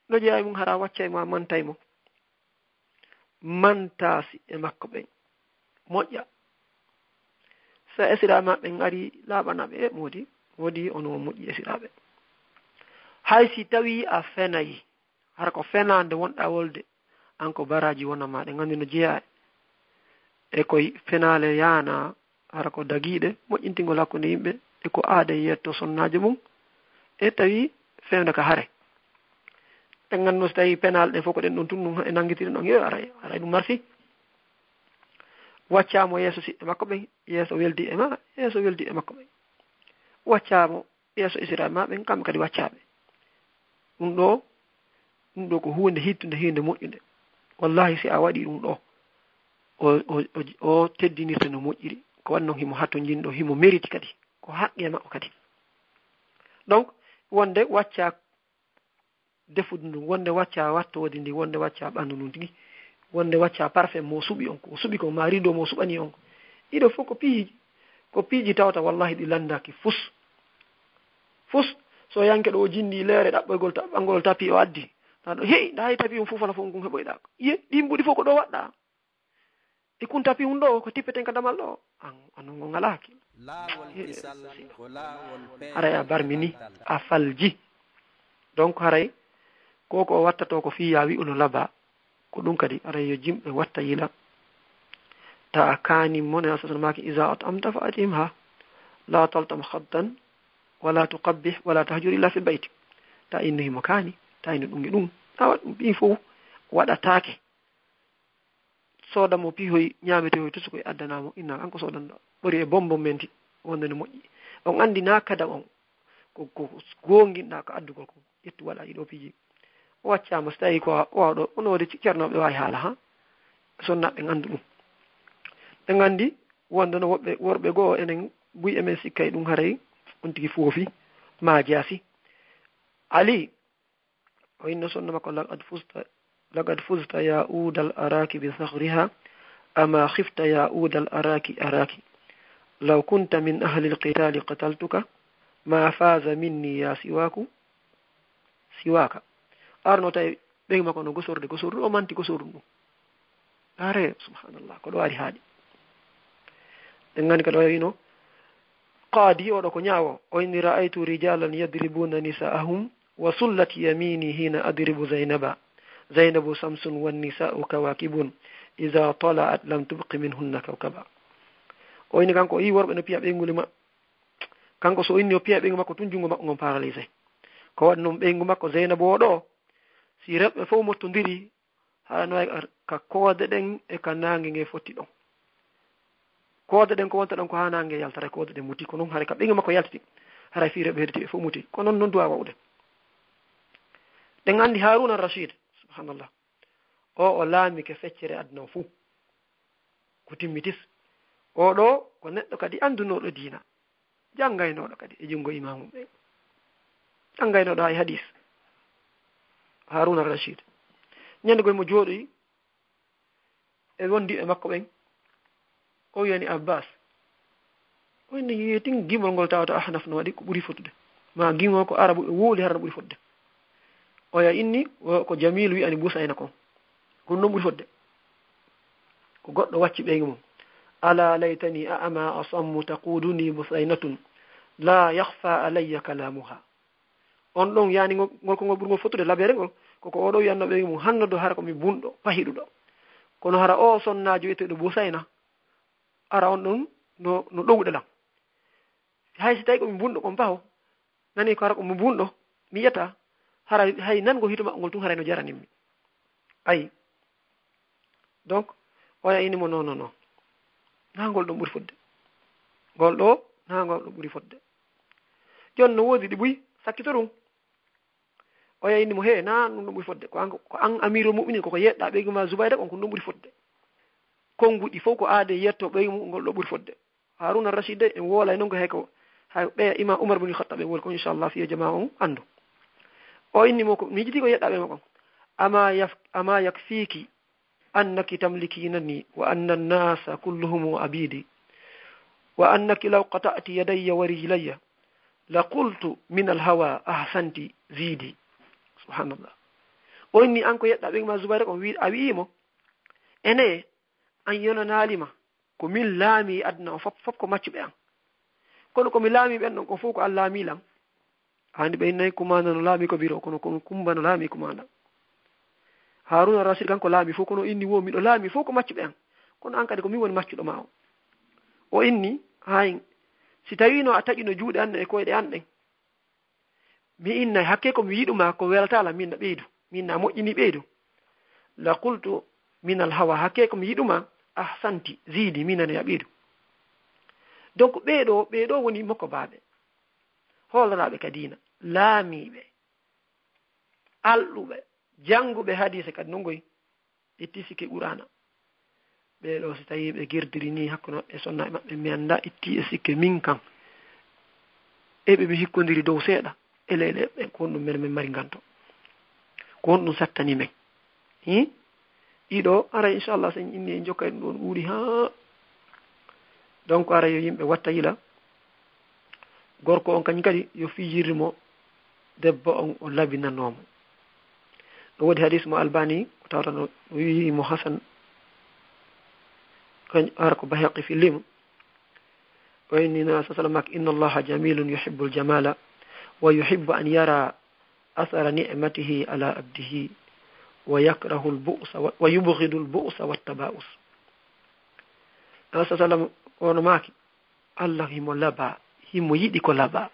no jeeya mum hara wacca ma mantaymo mantasi e makko ɓen moƴƴa so esiraɓe maɓɓe ngari laaɓanaɓe modi ono moƴƴi esiraɓe hay si tawi a fenayi hara ko fenande wonɗa wolde an ko baraji wonama ɗe gandi no jeeya e koye fenale yana hara ko daguiɗe moƴƴintingol hakkude yimɓe e ko aada yetto sonnaji mum e tawi fewde ka haare te ganduno so tawi penal ɗe fof ko ɗen ɗon tun e nanguitiri ɗon yo aray ɗum marfi waccamo yeeso siɗɗe makko ɓen yeeso weldi e ma yeeso weldi e makko ɓen waccamo yeeso isiraɓe ma ɓen kamɓe kadi waccaɓe ɗum ɗo ko hunde hittude hinde moƴƴude wallahi si a waɗi ɗum ɗo o teddinirta no moƴƴiri ko wannon himo hatto jinɗo himo mérite kadi ko haqqe makko kadi donc wonde wacca defude ndum wonde wacca wattode ndi wonde wacca ɓandu ndum tigi wonde wacca parfait mo suɓi on ko suɓi ko ma rido mo suɓani on ɗiɗo fof ko piiji tawta wallahi ɗi landaki fus so yanke ɗo o jindi leere ɗaɓɓoygol ɓangol tapi o addi taɗo hey da hay tapi on fof wala fof gon heɓoyɗa iye ɗi mbuɗi fof ko ɗo waɗɗa e kun tapi hun ɗo ko tippeten ka damal ɗo anon go ngalaki haray a barmini a falji donc haray koko wattato ko fiya wi uno laba ko ɗum kadi aray yo jimɓe watta yila ta a kani mon e asasan maki isa at amta fa atim ha la taltam khaddan wala tuqabbih wala tahjur illa fil bayt ta inno himo kani ta inno ɗum ɗum ta waɗ ɗum ɓi fof waɗatake sodamo pihoy ñamete hoy tusu koye addanamo inna an ko sodanɗo ɓori e bombom menti wonde no moƴƴi on andi na kada on ko gonginɗa ko addugol ko ƴettu waɗa ɗiɗo piiji o waccama so tawi ko wawɗo onode ceernoɓe wawi haala ha sonnaɓe gandu ɗum ɓe gandi wonde no woɓɓe worɓe goo enen buy emen sikkay ɗum haray on tigui foofi ma jaasi ali o inno sonno makko laqad fusta ya udal araki bi sahriha ama khifta ya udal araki law kunta min ahli alqitali qataltuka ma faza minni ya siwaka arno tay ɓegi makko no gosorde o manti gosorɗum ɗum are subhanallah ko ɗo ari haaɗi en gandi kadi o wino qaadi oɗo ko ñaawo o inni ra'aytu rijalan yadribuna nisa'ahum wa sullat yamini hina adribu zainabu samsun wan nisa'u kawakibun idha tala'at lam tubqi minhunna kawkaba o inni kanko o yi worɓe no piya ɓeyguli ma kanko so inni o piya ɓeygu makko tun jungo makko gon paralysé ko waɗi noon ɓeygu makko zainabu oɗo si reɓɓe fof mottodiri haɗa no wawi ka koode ɗen e ka nangue nge fotti ɗon koode ɗen ko wonta ɗon ko ha nangue yaltata koode ɗen muti ko noon haara ka ɓeygu makko yaltiti haray fi reɓɓe heddi ɓe fof muti ko noon duwa wawde ɗen andi Haruna Rashid subhanallah o laami ke feccere aduna fuu ko timmitis oɗo ko neɗɗo kadi andunoɗo diina janngaynoɗo kadi e jungo imamum ɓe janngaynoɗo hay hadis Haruna Rashid ñande goye mo jooɗoyi e wondi e makko ɓen o wiyani Abbas o inni yetin gimol ngol tawata Ahnaf no waɗi ko ɓuri fottude ma gimol ko arabu e wooli hara no ɓuri fotde oya inni ko Jamil wi ani Busayna kon ko noon ɓuri fotde ko goɗɗo wacci ɓeygu mum ala laytani a'ama asammu taquduni Busaynatun la yakhfa alayya kalamuha on ɗon yani ngol ko ngol ɓurgol fottude labere ngol koko oɗo wiyanno ɓeygu mum hannodo hara komi bunɗo pahiɗuɗo kono hara o sonnajo wiyeteɗo Busayna ara on ɗon no ɗowɗelam hay si tawi komi bunɗo kon paho nani ko hara komi bunɗo mi yiyata hara hay nango hito makko ngol tun haray no jaranimmi ayi donc oya inni mo non nangol ɗon ɓuri fodde ngol ɗo nangol ɗon ɓuri fodde joni no woodi ɗi ɓuyi sakkito ɗum oya inni mo he na ɗum ɗon ɓuri fodde ko an amirul mu'minin koko yeɗɗa ɓeygu ma Zubayda kon ko ɗum ɓuri fodde konguɗi fof ko aade yetto ɓeygu mum ngol ɗo ɓuri fodde Haruna Rashid de en woolay noon ko hay ɓeya imam Umar bin Khattab ɓe woli ko inchallah fiye jama on andu o inni mo ko mijiti ko yeɗɗa ɓeyma kon ama yakfiki annaki tamlikinani wa anna an-nasa kulluhum abidi wa annaki law qata'ti yadayya wa rijlayya la qultu min al-hawa ahsanti zidi subhanallah o inni an ko yeɗɗa ɓeygu ma Zubayda kon a wi'imo ene an yonanalima ko min laami aduna o fop ko maccuɓe an kono komi laami ɓen ɗon ko fof ko Allah laamilam andi ɓe nayi commanda no laami ko biro kono kumba no laami commanda Haruna Rashid kanko laami fof kono inni wo miɗo laami fof ko maccuɓe an kono an kadi ko min woni maccuɗo ma o inni hay si tawino a taƴino juuɗe an e koyɗe an ɗen mi innayi hakke ko mi yiɗuma ko welatala min na ɓeydu min na moƴƴini ɓeydu la qultu min al hawa hakke ko mi yiɗuma ahsanti zidi minane ya ɓeydu donc ɓeeɗo woni makko baaɓe hoolanaɓe ka diina laamiɓe alɗuɓe jannguɓe hadise kadi nongoy e tisike ɓurana ɓeeɗo so tawi ɓe girdiri ni hakkude maɓɓe sonnaɓe maɓɓe mi annda itti e sikke min kan eɓe mi hikkodiri dow seeɗa elele ɓe ko honɗum men min mari ganto ko honɗum sattani men ɗiɗo ara inchallah sen inni en jokka ɗum ɗon ɓuuri ha donc ara yo yimɓe watta yila gorko on kañum kadi yo fijirimo debbo on o labinanomo ɗo woodi hadis mo albani ko tawta no wimo hasan kañ ara ko bahaqi fi lim o innina sa sallam inna allaha jamilun yuhibbu aljamala wa yuhibbu an yara athara ni'matihi ala abdihi wa yakrahu al-bu'sa wa yubghidu al-bu'sa wat-taba'us sa sallam ono maki Allah himo laba himo yiɗi ko laba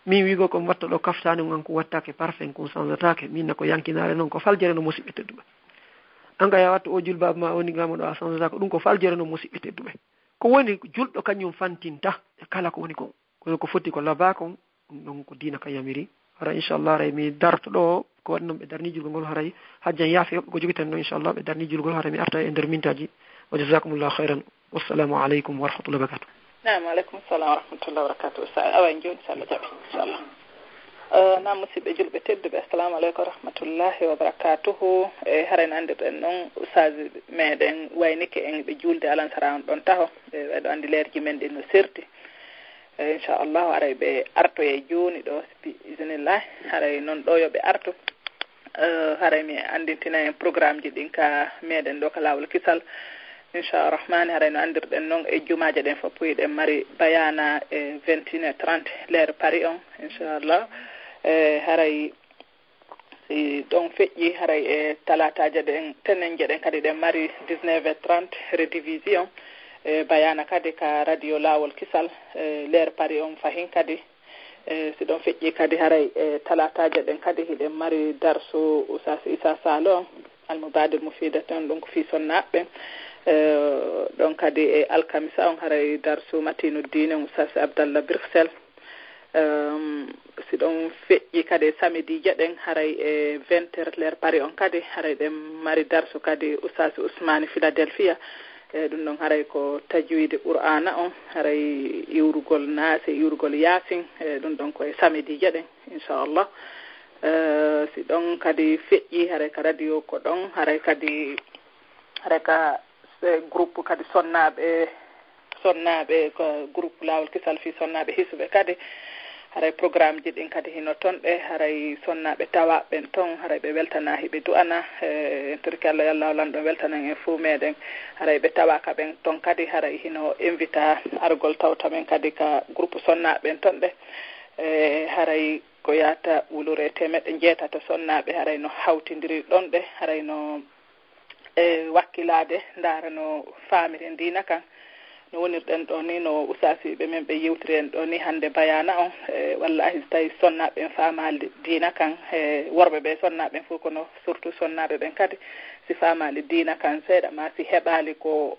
min wigo ko watta ɗo kaftani ngan ko wattake parfum ko sanzatake min ko yankinare noon ko faljere no musiɓɓe tedduɓe anga ya wattu o julbaba ma woni ngamo ɗo a sanzatake ɗum ko faljere no musiɓɓe tedduɓe ko woni julɗo kañum fantinta e kala ko woni ko kono ko foti ko laba kon ɗum ɗon ko diina ka yamiri hara inchallah ray mi darto ɗo ko waɗi noon ɓe darni julgol ngol haray hajjan yaafi yoɓɓe ko joguiten ɗo inchallah ɓe darni julgol haray mi arta e nder mintaji wa jazakumullahu khairan wassalamu aleykum wa rahmatullahi wa barakatuh. Naam, aleykum salam wa rahmatullahi wa barakatuh. Sa awan joni sa Allah jaɓi inchallah. Naam musidɓe julɓe tedduɓe assalamu aleykum wa rahmatullahi wa barakatuhu e haren andirɗen noon usaji meɗen waynike en ɓe julde alansara on ɗon taho ɓeɗo andi leerji men ɗin no serti inchallahu aray ɓe arto e joni ɗo bi isnillah haray noon ɗo yoɓe arto haray mi andintina en programme ji ɗin ka meɗen ɗo ka lawol kisal inchallah rahmani haray no andirɗen noon e jumaje ɗen fof puyiɗen mari bayana e 21h30 leer Paris on inchallah haray si ɗon feƴƴi haray e talataje ɗen tenen jeɗen kadi ɗen mari 19h30 redivision bayana kadi ka radio lawol kisal leer Paris on fahin kadi si ɗon feƴƴi kadi haray e talataje ɗen kadi hiɗen mari darso Oustaz Issa Salo on almubadir mufida ton ɗum ko fi sonnaɓe ɗon kadi e alkamisa on haray darsu matinu dine Oustaz Abdallah Bruxelles si ɗon feƴƴi kadi samedi jeɗen haray e 20h leer Paris on kadi haray ɗen mari darsu kadi Oustaz Ousmane Philadelphia ɗum ɗon haray ko tajwide qur'ana on haray iwrugol naase iwrugol yasin ɗum ɗon koye samedi jeɗen inchallah si ɗon kadi feƴƴi haray ka radio ko ɗon haray kadi haray ka groupe kadi sonnaɓe ko groupe lawol kisal fi sonnaɓe hisuɓe kadi haray programme ji ɗin kadi hino toon ɓe haray sonnaɓe tawaɓen toon haray ɓe weltana hiɓe du'ana torki Allah yallah lanɗo weltanan en fuu meɗen haray ɓe tawaka ɓen toon kadi haray hino invita argol tawta men kadi ka groupe sonnaɓen toon ɓe haray ko yata wulure temeɗɗe jeetata sonnaɓe haray no hawtidiri ɗon ɓe haray no wakkilade ndaara no faamiren diina kan no wonirɗen ɗo ni no usasiɓe men ɓe yewtiri en ɗo ni hannde bayana on wallahi so tawi sonnaɓe faamali diina kan worɓe ɓe sonnaɓe fof kono surtout sonnaɓe ɓen kadi si faamali diina kan seeɗa ma si heɓali ko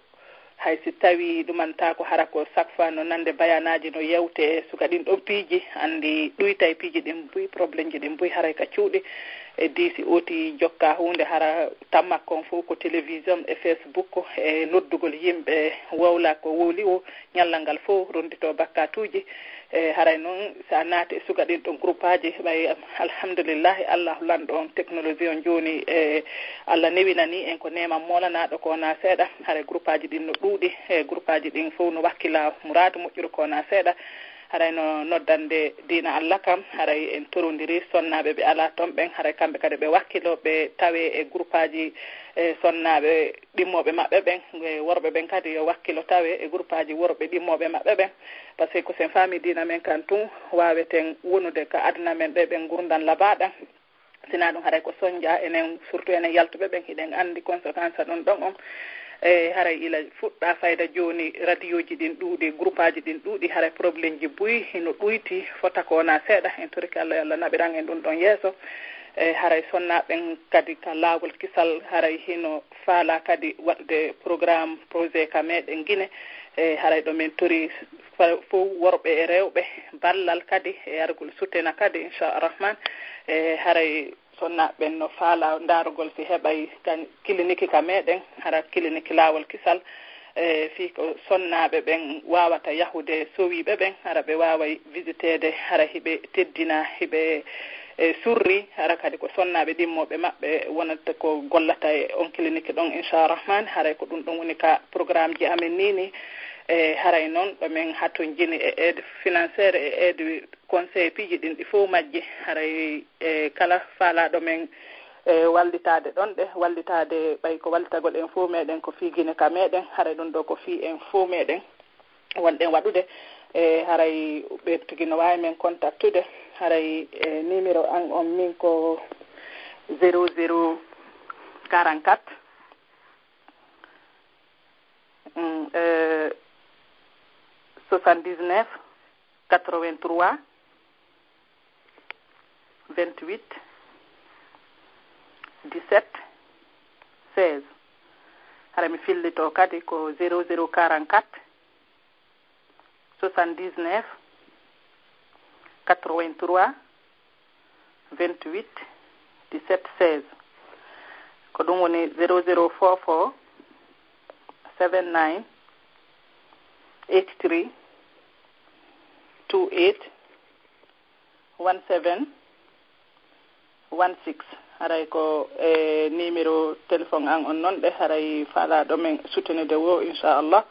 hay si tawi ɗumanta ko hara ko chaque fois no nande bayanaji no yewte suka ɗin ɗon piiji andi ɗuyta e piiji ɗin mbuyi probléme ji ɗin mbuyi haray ka cuuɗi e diisi oti jokka hunde hara tammakkon fof ko télévision e Facebook e noddugol yimɓe wowla ko wowli o ñallal ngal fof rondito bakkatuji e haray noon sa naati e suka ɗin ɗon groupe aji ɓay alhamdoulillahi allahu lanɗo on technologie on joni e Allah newinani en ko neman molanaɗo ko na seeɗa haray groupe aji ɗin no ɗuuɗi e groupe aji ɗin fof no wakkila mouradu moƴƴuɗo ko na seeɗa haray no noddande dina Allah kam haray en torondiri sonnaɓe ɓe ala toon ɓen haray kamɓe kadi ɓe wakkilo ɓe tawe e groupe aji sonnaɓe ɗimmoɓe maɓɓe ɓen worɓe ɓen kadi yo wakkilo tawe e groupe aji worɓe ɗimmoɓe maɓɓe ɓen par ce que ko sen faami dina men kan tun waweten wonude ka aduna men ɗe ɓen gurdan labaɗan sina ɗum haray ko soñdia enen surtout enen yaltuɓe ɓen hiɗen andi conséquence ɗon ɗon on haray ila fuɗɗa fayda joni radio ji ɗin ɗuuɗi groupe aji ɗin ɗuuɗi haray probléme ji buyi hino ɗuyti fota ko wona seeɗa en toriki Allah Allah naɓiran en ɗum ɗon yeeso haray sonnaɓen kadi ka laawol kisal haray hino faala kadi waɗde programme projet ka meɗen guine haray ɗo min tori fof worɓe e rewɓe ballal kadi e yargol sutena kadi inchallah haray sonnaɓen no faala darugol si heɓay kan clinique ka meɗen hara clinique laawol kisal fi ko sonnaɓe ɓen wawata yahude sowiɓe ɓen hara ɓe waway visitede hara hiɓe teddina hiɓe surri hara kadi ko sonnaɓe ɗimmoɓe maɓɓe wonata ko gollata e on clinique ɗon inchallah haray ko ɗum ɗon woni ka programme ji amen nini haray noon ɗomin hatton jini e aide financiére e aide conseil piiji ɗin ɗi fof majji haray kala faalaɗo men wallitade ɗon ɗe wallitade ɓay ko wallitagol en fof meɗen ko fi guine ka meɗen haray ɗum ɗo ko fi en fof meɗen wonɗen waɗude haray ɓe tigi no wawi men contactude haray numéro an on min ko 0044 79 83 28 17 16 hara mi fillito kadi ko 0044 79 83 28 17 16 ko ɗum woni 0044 79 83 28 17 16 haray ko numéro téléphone an on noon ɗe haray faalaɗo men soutenude wo inchallah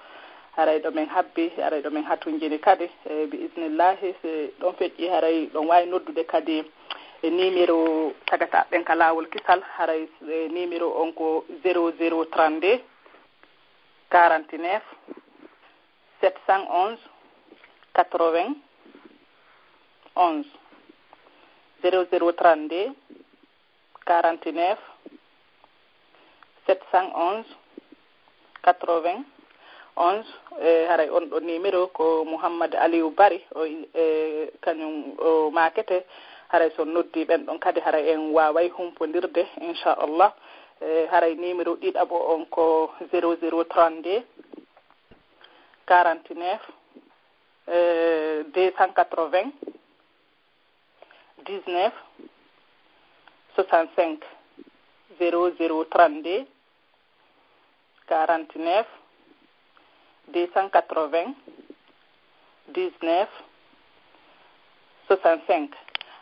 haray ɗo men habbi haray ɗo men hattojini kadi bi isnillahi so ɗon feƴƴi haray ɗon wawi noddude kadi numéro tagata ɓen ka laawol kisal haray numéro on ko 0032 49 711 80 11 0032 49 711 80 11 haray on ɗo numéro ko Mouhammad Aliou Bari o kañum o makete haray so noddi ɓen ɗon kadi haray en waway humpodirde inchallah haray numéro ɗiɗaɓo on ko 0032 49 280 19 65 0032 49 280 19 65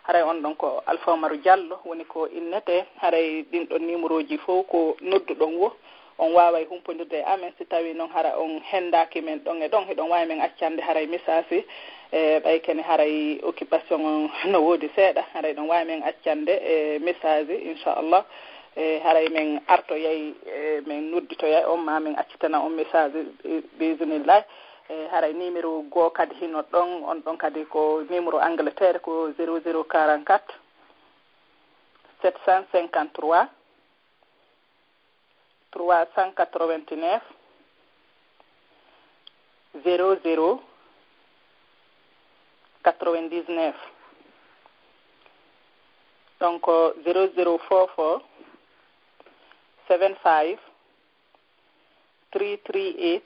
haray on ɗon ko Alpha Oumar Diallo woni ko innete haray ɗin ɗon numéro ji fof ko nodduɗon wo on waway humpodirde e amen si tawi noon hara on hendaki men ɗon e ɗon heɗon wawi men accande haray message ɓay kene haray occupation on no woodi seeɗa haray ɗon wawi men accande e message inchallah haray men artoyay men nodditoyay on ma min accitana on message bismillah haray numéro goo kadi hino ɗon on ɗon kadi ko numéro Angleterre ko 0044 753 389 00 99 donc 0044 75 338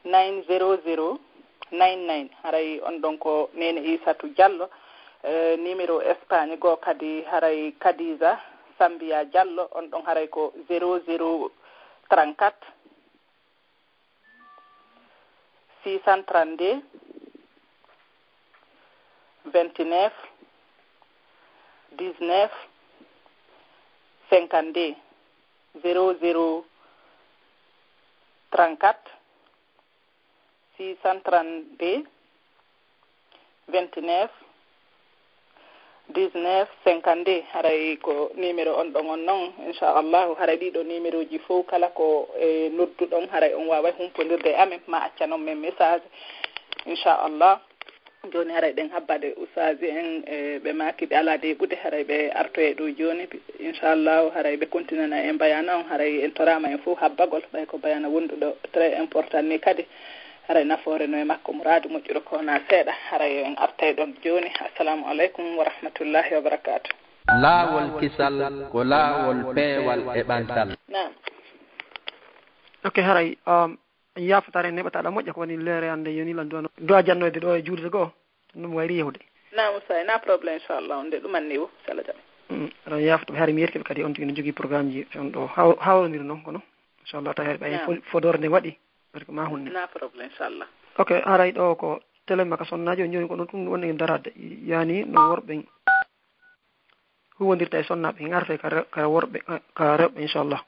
900 99 haray on ɗon ko Nene Isatou Diallo numéro Espagne goo kadi haray Kadiza Sambia Diallo on ɗon haray ko 0034 632 29 19 52 0034 632 29 19 52 haray ko numéro on ɗon on noon inchallahu haray ɗiɗo numéro ji fof kala ko nodduɗon haray on wawa humpodirde e amen ma accanon men message inchallah joni haray ɗen habbade usaji en ɓe maki ɓe ala deɓude haray ɓe artoye ɗo joni inchallahu haray ɓe continue en bayana on haray en torama en fof habbagol ɓay ko bayana wonduɗo très important ni kadi haray nafoore no e makko muradu moƴƴuɗo ko na seeɗa haray en artay ɗon joni assalamu aleykum wa rahmatullahi wa barakatuh. laawol kisal ko laawol peewal e ɓantal. Naam. Ok haray yafatare neɓataɗa moƴƴa ko woni leere hannde yonilan duwa jannoyde ɗo e juuɗe goo ɗum wayri yahude. Naam Moussa na probléme inchallah on de ɗumanni wo sala jaɓe. aɗa yafata haari mi yertiɓe kadi on tigi no jogii programme ji on ɗo hawrodiri noon kono inchallah tawi ɓay fodore nde waɗi barko ma hunde na probléme inchallah. ok haray ɗo ko télé maka sonnaji on joni ko ɗum ɗum woni e darade yani no worɓe huwondirta e sonnaɓe garta ka worɓe ka rewɓe inchallah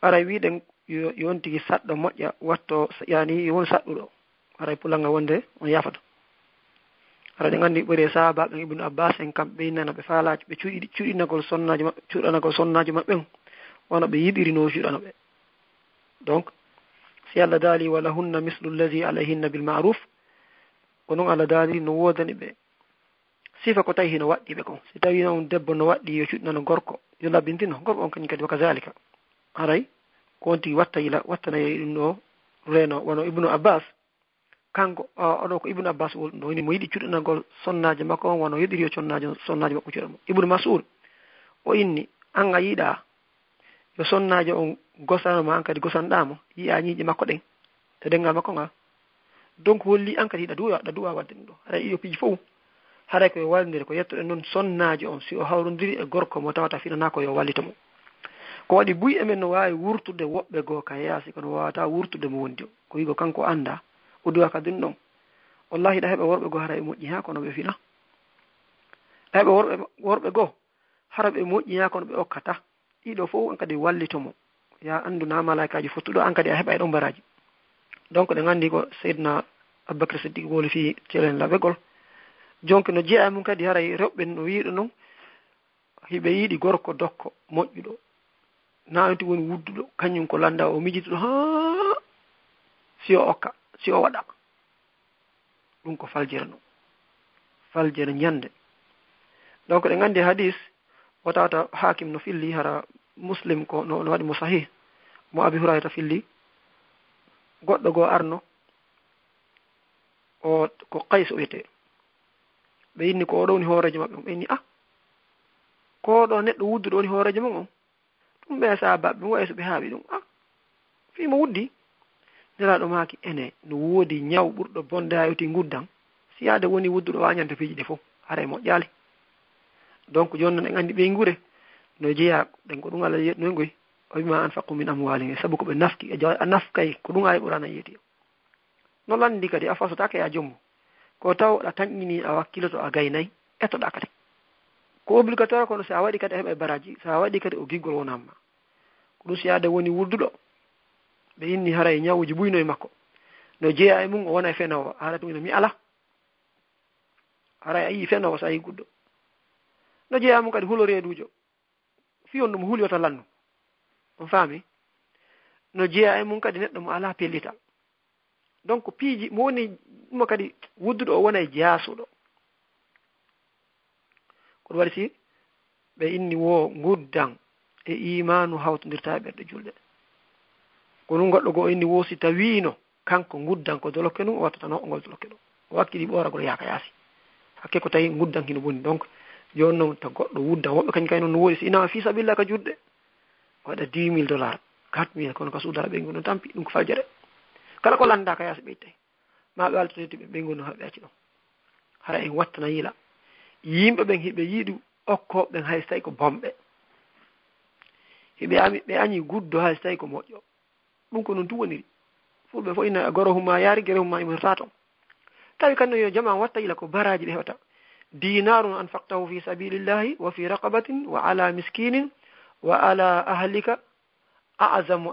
haray wiɗen yon tigi saɗɗo moƴƴa watto yani won saɗɗuɗo haray pulanga wonde on yafata haray ɗe gandi ɓuri e sahabaɓe ibnu abbas en kamɓe ɓe nana ɓe faalaji ɓe cuuɗinagol sonnaji maɓɓe cuuɗanagol sonnaji maɓɓe wono ɓe yiɗiri no cuuɗana ɓe donc si Allah daali wala hunna mislu allazi alayhinna bil ma'ruf ko non Allah daali no wodani ɓe sifa ko tawi hino waɗɗi ɓe kon si tawi noon debbo no waɗɗi yo cuuɗinano gorko yo labbintino gorko on kañum kadi wakazalika haray ko on tigi wattanayi ɗum ɗo reno wono ibnu abbas kanko oɗo ko ibnu abbas wol ɗo woni mo yiɗi cuuɗanagol sonnaji makko on wono yeɗiri yo sonnaji makko cuuɗamo ibnu mas'ud o inni an a yiiɗa yo sonnaji on gosanoma an kadi gosanɗamo yiya ñiiƴe makko ɗen e ɗengal makko ngal donc holli an kadi ɗa duwa wadde ɗum ɗo haɗa ɗiɗo piiji fof haɗa koye wallidire ko yettoɗen noon sonnaji on si o hawrodiri e gorko mo tawata fiɗana ko yo wallita mo ko waɗi buy emen no wawi wurtude woɓɓe goo ka yaasi kono wawata wurtude mo wondi o ko wigo kanko anda o duwa kadi ɗum ɗon wallahi ɗa heɓa worɓe goo hara ɓe moƴƴi ha kono ɓe fiɗa ɗa heɓa worɓe goo hara ɓe moƴƴi ha kono ɓe okkata ɗiɗo fof an kadi wallitomo ya andu na malaikaji fottuɗo an kadi a heɓa e ɗon baraji donc ɗe gandi ko seydna aboubacry siddique woli fi celen laɓegol jonki no jeeya mum kadi haray rewɓe no wiiɗo noon hiɓe yiiɗi gorko dokko moƴƴuɗo naanti woni wudduɗo kañum ko landa o mijituɗo ha si o okka si o waɗa ɗum ko faljere no faljere ñande donc ɗe gandi hadis o tawata hakim no filli hara muslim ko no waɗi mo sahih mo abi hurayra filli goɗɗo goo arno o ko qays o wiyete ɓe yinni ko oɗo woni hoorejo maɓɓe on ɓe yinni ko ɗo neɗɗo wudduɗo woni hoorejo mon on ɗum ɓe sahabaɓe ɓe wayi so ɓe haaɓi ɗum fimo wuddi nelaɗo maaki ene no woodi ñaw ɓurɗo bonde ha yewti guddan si yaade woni wudduɗo wañante piiji ɗe fof haray moƴƴaali donc joni noon en andi ɓe gure no jeeya ɗen ko ɗum Allah noygoy o wima anfaqu min amwalihim sabu ko ɓe nafki a nafkay ko ɗum ay ɓurana yeeti no landi kadi a fasotake ya jommu ko taw ɗa tañƴini a wakkiloto a gaynayyi ettoɗa kadi ko obligatoire kono si a waɗi kadi a heɓa e baraji so a waɗi kadi o giggol wonamma ko ɗum si yaade woni wudduɗo ɓe inni haray ñawuji ɓuyno e makko no jeeya e mum o wona e fenowo haɗa ɗum ino mi ala haray a yii fenowo so a yi guddo no jeeya mum kadi hulo reedujo fiyon ɗum hulyota lannu on faami no jeeya e mum kadi neɗɗo mo ala pellital donc piiji mo woni ɗuma kadi wudduɗo o wona e jaasuɗo koɗum waɗi si ɓe inni wo guddan e imanu hawtodirta e ɓerɗe julɗe ko ɗum goɗɗo goo inni wo si tawino kanko guddan ko dolokke ɗum o wattata no ngol dolokke ɗum o wakkili ɓoragol yaaka yaasi hakke ko tawi guddan hino boni donc joni noon to goɗɗo wuddan woɓɓe kañum kay noon no woodi si inama fi sabilla ka juɗɗe waɗa $10,000 4,000 kono ka suudara ɓeygu ɗon tampi ɗum ko faljere kala ko landa ka yaasi ɓeytay ma ɓe altotiɓe ɓeygu no haɓe acci ɗon hara en wattana yiila yimɓe ɓen hiɓe yiiɗi okkoɓen hay so tawi ko bomɓe ɓe añi guddo hay so tawi ko moƴƴo ɗum ko noon tu woniri fulɓe fof ina goro humma yaari gere humma imorta toon tawi kanno yo jama watta yiila ko baraji ɓe heɓata dinarun anfaqtahu fi sabilillahi wa fi raqabatin wa ala miskinin wa ala ahlika a'zamu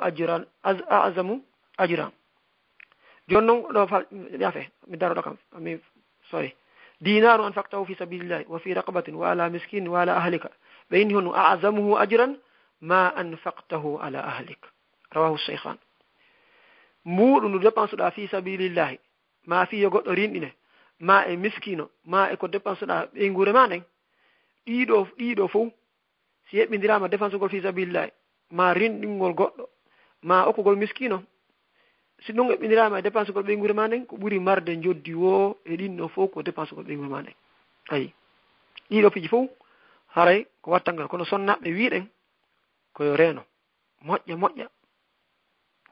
ajran joni noon ɗo yafe mi daro ɗo kam mi sorry دينار أنفقته في سبيل الله وفي رقبة وعلى مسكين وعلى أهلك بينهن أعظمه أجرا ما أنفقته على أهلك رواه الشيخان مودو ديبانسودا في سبيل الله ما في يغودو rindine ma e miskino ma e ko dépensuɗa ɓe ngure ma nden ɗiɗo fof si heɓɓindirama défensugol fi sabilillahi ma rinɗingol goɗɗo ma okkugol miskino si ɗum heɓɓindirama e dépensugol ɓe ngure ma nden ko ɓuuri marde joddi wo e ɗinɗo fof ko dépensugol ɓe ngure ma nden ayi ɗiɗo piji fof haray ko wattangal kono sonnaɓe wiɗen koyo reno moƴƴa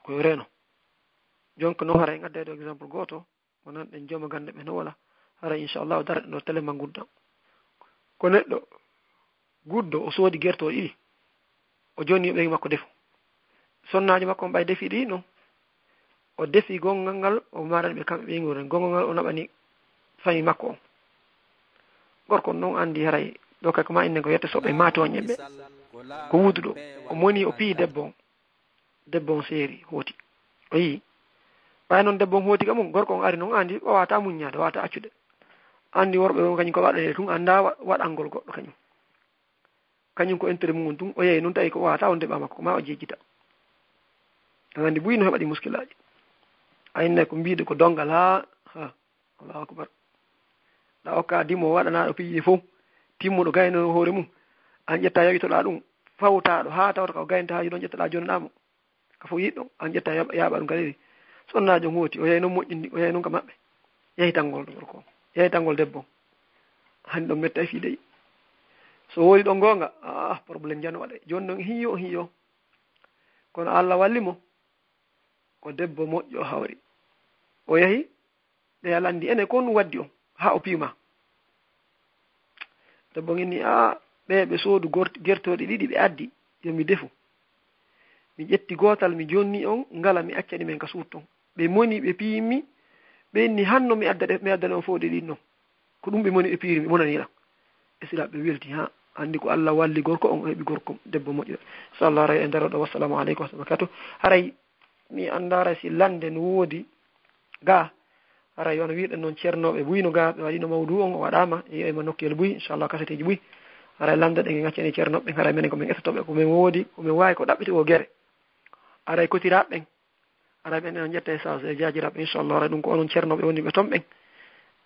koyo reno jonka no haray gaddeɗo exemple goto wonan ɗen jooma gande ɓe no wala hara inchallahu darɗe no téléma gudda ko neɗɗo guddo o soodi gertoɗe ɗiɗi o jonni ɓe makko defu sonnaji makko on ɓay defi ɗi non o defi gongal ngal o marani ɓe kamɓe ɓe ngure gongal ngal o naɓani fami makko on gorko noon andi haray ɗo kay ko ma innen ko yette soɓe matoñe ɓe ko wuduɗo o moni o pii debbo on seeri hooti o yii ɓay noon debbo on hooti ka mum gorko on ari noon andi o wata muññade o wata accude andi worɓe on kañum ko waɗane tun anda waɗangol goɗɗo kañum ko intérêt mum tun o yeeyi noon tawi ko wata on deɓa makko ko ma o jejjita andi ɓuyi no heɓaɗi muskilaji ayinne ko mbiɗe ko dongal ha allahu akbar ɗa okka dimo waɗanaɗo piiji fof timmuɗo gayno hoore mum an ƴetta yawitoɗa ɗum fawtaɗo ha tawata ko gaynta haji ɗon ƴettaɗa jonoɗamo ka fof yiɗɗo an ƴetta yaaɓa ɗum kadi sonnajo hooti o yeey noon moƴƴindi o yeey noon ka maɓɓe yeytangol ɗo gorko yeytangol debbo hani ɗon metta e fiideyi so woodi ɗon gonga probléme jano waɗa joni noon hiyo kono Allah walli mo ko debbo moƴƴo hawri o yehi ɓe alandi ene ko ɗum waddi on ha o piima debbo inni ɓe soodu gertoɗe ɗiɗi ɓe addi yomi defu mi ƴetti gotal mi jonni on ngala mi accani men ka suutton ɓe moni ɓe piimi ɓe inni hanno mi addane on fooɗe ɗin noon ko ɗum ɓe moni ɓe piiri mi monaniɗa e sila ɓe welti andi ko Allah walli gorko on heɓi gorko debbo moƴƴo inchallah haray e nder ɗo wassalamu aleykum wa rahmatullahi haray mi andara si lande no woodi ga haray wono wiɗen noon ceernoɓe buyno ga ɓe waɗino mawdu on o waɗama ema nokkuyel buy inchallah kaseteji buy haray lande ɗen e gaccani ceernoɓe haray minen komin etotoɓe komin woodi komin wawi ko ɗaɓɓiti o guere haray kotiraɓe ɓen haray ɓen en jetta e sage e jajiraɓe inchallah haray ɗum ko onon ceernoɓe woni ɓe toon ɓen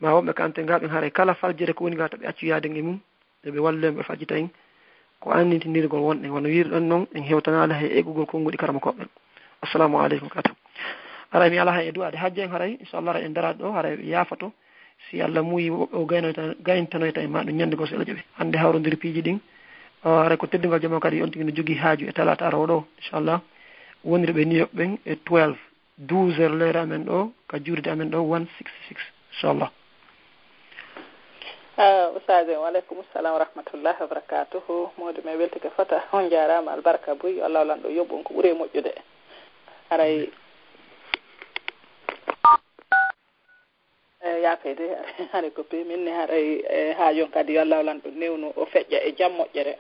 ma wonɓe kante gaɓen haray kala faljere ko woni ga to ɓe accu yaade e mum ɓe wallen ɓe fajjita en ko annitinirgol wonɗen wono wirɗon noon en hewtanala hay eggugol konngudi karama koɓɓen assalamu aleykum kata haray mi ala hay e duwaɗe hajji en haray inchallah haray en daraɗo ɗo haray yaafato si Allah muuyi woɓɓe o gayntanoyta e maɗum ñande goo so elaƴo ɓe hande hawrodiri piiji ɗin haray ko teddungal jama kadi on tigi no jogui haaju e talata araw ɗo inchallah wonire ɓe niyoɓe ɓen e 12 heures l'heure amen ɗo ka juurde amen ɗo 166 inchallah ustade waaleykum salam wa rahmatullahi wa barakatuhu mawɗum e weltike fota on jarama albarka buy Allah lan ɗo yoɓɓu on ko ɓuuri moƴƴude haray yaafede haray ko pi minne haray haajon kadi yo Allah lan ɗo newnu o feƴƴa e jam moƴƴere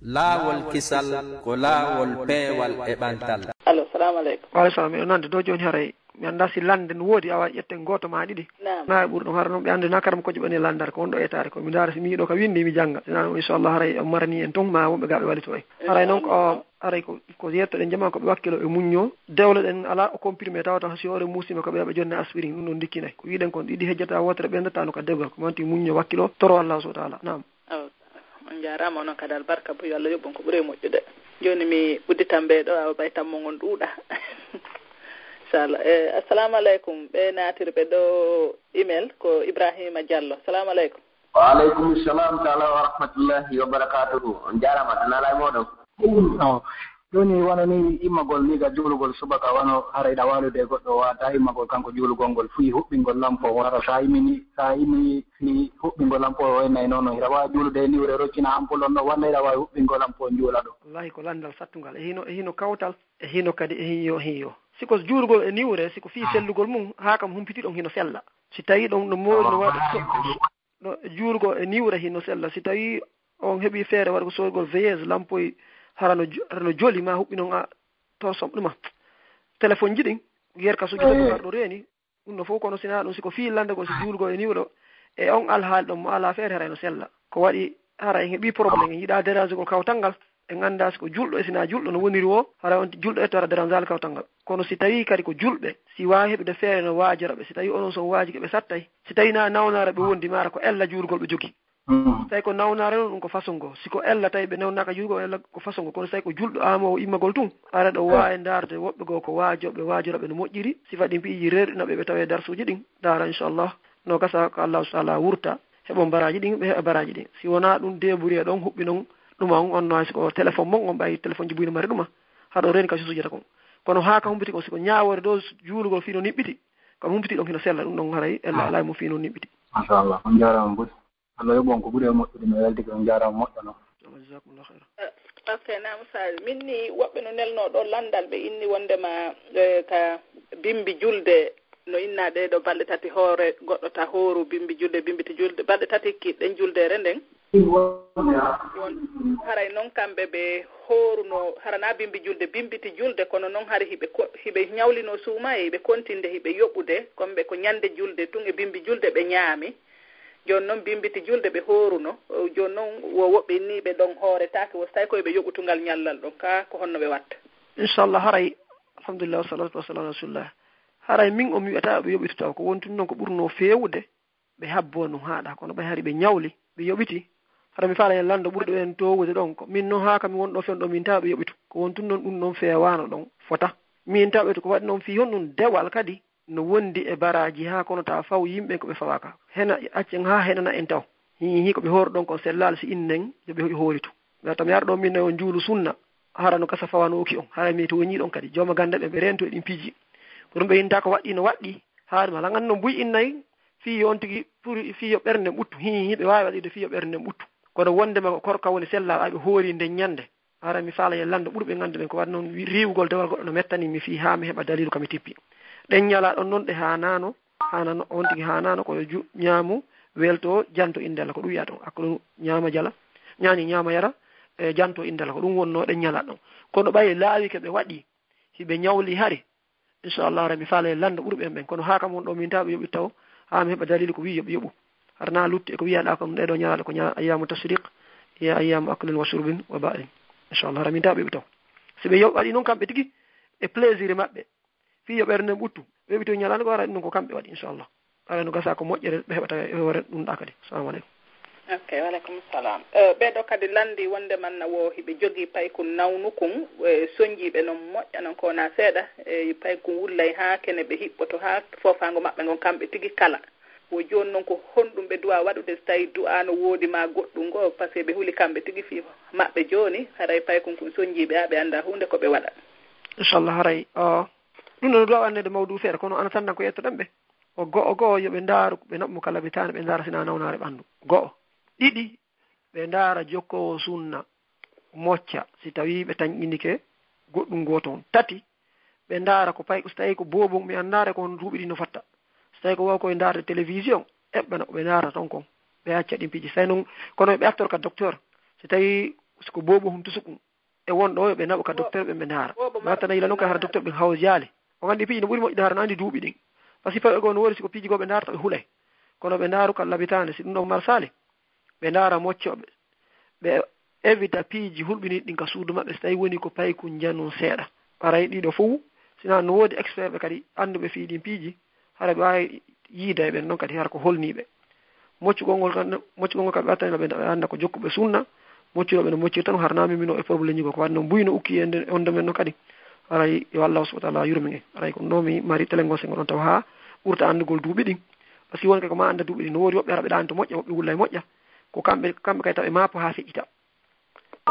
laawol kisal ko laawol peewal e ɓantal allo salamu aleykum waaleykum salam miɗo nande ɗo joni haray mi anda si lande no woodi awa ƴetten goto ma ɗiɗi na e ɓurɗon hara noon ɓe ande na karam ko joɓani landare ko wonɗo etare ko mi daara si mi yiiɗo ka windi mi jangga sina inchallah haray o marani en ton ma wonɓe gaɓe wallito en haray noon ko haray ko yettoɗen jama koɓe wakkilo e muñño dewle ɗen ala o comprimé tawata si ore musima koɓe yaɓa jonne aspirine ɗum ɗon dikkinay ko wiɗen kon ɗiɗi hejjata wotere ɓendata no ka dewgal ko manti muñño wakkilo toro Allah subhanahu wa ta'ala nam on jarama onon kadi albarka bo yo Allah yoɓɓon ko ɓuuri moƴƴude joni mi udditan ɓe ɗo awa ɓay tammo gon ɗuuɗa inchallah assalamu aleykum ɓe natirɓe ɗo email ko Ibrahima Diallo assalamu aleykum waaleykum salam taala wa rahmatullahi wa barakatuhu on jarama tan ala e moɗon joni wano ni immagol ni ga juulugol subaka wano harayɗa walude goɗɗo wata immagol kanko juulugol ngol fuyi huɓɓingol lampo wara sa imi ni huɓɓingol lampo o ennayi noon hiɗa wawi juulude niwre roccina ampol on ɗo walla hiɗa wawi huɓɓingol lampo juula ɗo wallahi ko landal sattugal e hino kawtal e hino kadi e hiyo siko juulugol e niwre siko fi sellugol mum ha kam humpitiɗon hino sella si tawi ɗon no moodi no waɗa no juulugol e niwre hino sella si tawi on heeɓi feere waɗa ko soorgol veilleuse lampoye harano joli ma huɓɓi noon a to somɗuma téléphone jiɗin yerka suji taɓi garɗo reeni ɗum no fof kono sina ɗum siko fi landegol si juulugol e niwre e on alhaal ɗon mo ala feere hara no sella ko waɗi hara en heɓi probléme en yiɗa dérange gol kawtangal en ganda ko julɗo e sina julɗo no woniri o hara on julɗo ettara dérangeal kawtangal kono si tawi kadi ko julɓe si wawi heɓde feere no waajiraɓe si tawi onon son waaji ɓe sattay si tawi na nawnare ɓe wondi mara ko ella juurgol ɓe jogui so tawi ko nawnare noon ɗum ko façon go siko ella tawi ɓe nawnaka juurgol ella ko façon go kono so tawi ko julɗo amowo immagol tun ara ɗo wawi darde woɓɓe goo ko waajoɓe waajiraɓe no moƴƴiri sifa ɗin piiji rerɗinaɓe ɓe tawe darsuji ɗin dara inchallah no gasa ko allahu taala wurta heɓo baraji ɗin ɓe heɓa baraji ɗin si wona ɗum débrouillé ɗon huɓɓi noon ɗuma on no siko téléphone mon on ɓayi téléphone ji buyno mari ɗuma haɗo reni ka susujata kon kono ha ka humbiti ko siko ñawore ɗo juulugol fino niɓɓiti kam humbiti ɗon hino sella ɗum ɗon haray ella alay mo fino niɓɓiti machallah on jarama ɓuuri allah yoɓon ko ɓuuri e moƴƴude mi weltiki on jarama moƴƴo noon jasakumllah heyra ok nam sall min ni woɓɓe no nelno ɗo landal ɓe inni wondema ka bimbi julde no inna ɗe ɗo balɗe tati hoore goɗɗo ta hooru bimbi julde bimbiti julde balɗe tati kiɗɗen juldere nden won haray noon kamɓe ɓe hooruno harana bimbi julde bimbiti julde kono noon hari hiɓe ñawlino suuma e ɓe kontinde hiɓe yoɓude comme ɓe ko ñande julde tun e bimbi julde ɓe ñaami joni noon bimbiti julde ɓe hooruno joni noon wo woɓɓe niɓe ɗon hooretake wo so tawi koye ɓe yoɓutungal ñallal ɗon ka ko honno ɓe watta inchallah haray alhamdulillah wasalatu wasalam rasulillah haray min o mi wiyata ɓe yoɓiti taw ko wontun noon ko ɓurno fewude ɓe habbo no haaɗa kono ɓay hari ɓe ñawli ɓe yoɓiti hara mi faala hen lando ɓurɗo ɓen towude ɗon ko min noon ha kam mi wonɗo fen ɗo min tawa ɓe yoɓitu ko wontun noon ɗum ɗon fewano ɗon fota min tawa ɓeto ko waɗi noon fi hon ɗum dewal kadi no wondi e baraji ha kono ta faw yimɓe koɓe fawaka hena accen ha henana en taw hi koɓe hooro ɗon ko sellal si innen yoɓe hooritu mais tam yar ɗo min on juulu sunna hara no kasa fawanoki on hara mi to woñi ɗon kadi jooma gande ɓe rento e ɗin piiji ko ɗum ɓe yinta ko waɗɗi no waɗɗi haade mala ganno buy innayi fi on tigi pour fiyo ɓernde ɓuttu hi ɓe wawi waɗide fiyo ɓernde ɓuttu kono wondema ko korka woni sellal aɓe hoori nde ñande hara mi faala e lando ɓurɓe gande ɓen ko waɗi noon riwgol dewal goɗɗo no mettani mi fi ha mi heɓa dalilu kami tippi ɗen ñala ɗon noon ɗe hanano on tigi hanano koyo ñaamu welto janto indela ko ɗum wiya ɗon hakkude ñaama jala ñaani ñaama yara e janto indela ko ɗum wonno ɗen ñala ɗon kono ɓayi laawi keɓe waɗi hiɓe ñawli hari inchallah ra mi faala e lando ɓurɓe ɓen kono ha kam on ɗo min tawa ɓe yoɓi taw ha mi heɓa dalilu ko wi yoɓe yoɓu harna lutti e ko wiyaɗa kam ɗeɗo ñalaɗe ko ayyamu tasriq e ayyamu aklin wa surbin wa ba'in inchallah ra min tawa ɓe taw si ɓe waɗi noon kamɓe tigi e plaisir maɓɓe fiyo ɓernde ɓuttu ɓe ɓito ñalande ko ara ɗum ko kamɓe waɗi inchallah ara no gasa ko moƴƴere ɓe heɓata e hoore ɗum ɗa kadi assalamu aleykum ok waleykum salam ɓeɗo kadi landi wonde manna wo hiɓe jogui payku nawnukun soñjiɓe noon moƴƴa noon ko wona seeɗa e payku wullay ha kene ɓe hiɓɓoto ha fofango maɓɓe gon kamɓe tigui kala wo joni noon ko honɗum ɓe duwa waɗude so tawi du'a no woodi ma goɗɗum ngo par ce que ɓe huuli kamɓe tigui fi maɓɓe joni haray paykun kun soñjiɓe ha ɓe anda hunde koɓe waɗa inchallah haray ɗum no duwa wannede mawdu feere kono ana tan ko yettoɗen ɓe o go'o yoɓe ndaaru ɓe naɓmo kala bitane ɓe ndaara sina nawnare ɓanndu go'o ɗiɗi ɓe ndaara jokkowo sunna mocca si tawi ɓe tañƴinike goɗɗum goto on tati ɓe ndaara ko pay so tawi ko boobon mi anndare ko on duuɓi ɗi no fatta so tawi ko waw koye ndaarde télévision eɓɓana ɓe ndaara ton kon ɓe acca ɗin piiji say noon kono ɓe actor ka docteur so tawi siko boobo hum tusukum e wonɗo ɓe naɓo ka docteur ɓe ɓe ndaara wattana yila noon ka hara docteur ɓe haw jaali o gandi piiji no ɓuri moƴƴide hara no andi duuɓi ɗin par ce que fawe goo no wori siko piiji goo ɓe ndaarta ɓe hulay kono ɓe ndaaru ka labitande si ɗum ɗon mar sali ɓe ndaara moccoɓe ɓe évita piiji hulɓiniɗi ɗin ka suudu maɓɓe so tawi woni ko payku janu seeɗa aray ɗiɗo fof sina no woodi expert ɓe kadi annduɓe fii ɗin piiji hara ɓe wawi yiida e ɓen noon kadi hara ko holniɓe moccugol ngol kadi ɓe wattaniɓe ɓe anda ko jokkuɓe sunna moccuɗoɓe no moccir tan harnami mino e probléme ñigo ko wadde noon mbuyno ukki e on domen noon kadi aray yo Allah subhanahu wa ta'ala yurmin en aray ko ɗo mi mari téléngol sengo ɗon taw ha ɓurta andugol duuɓi ɗin par ce que wonke ko ma anda duuɓi ɗin no woodi woɓɓe ara ɓe ɗani to moƴƴa woɓɓe wulla e moƴƴa ko kamɓe kay taw ɓe maapo ha feƴƴita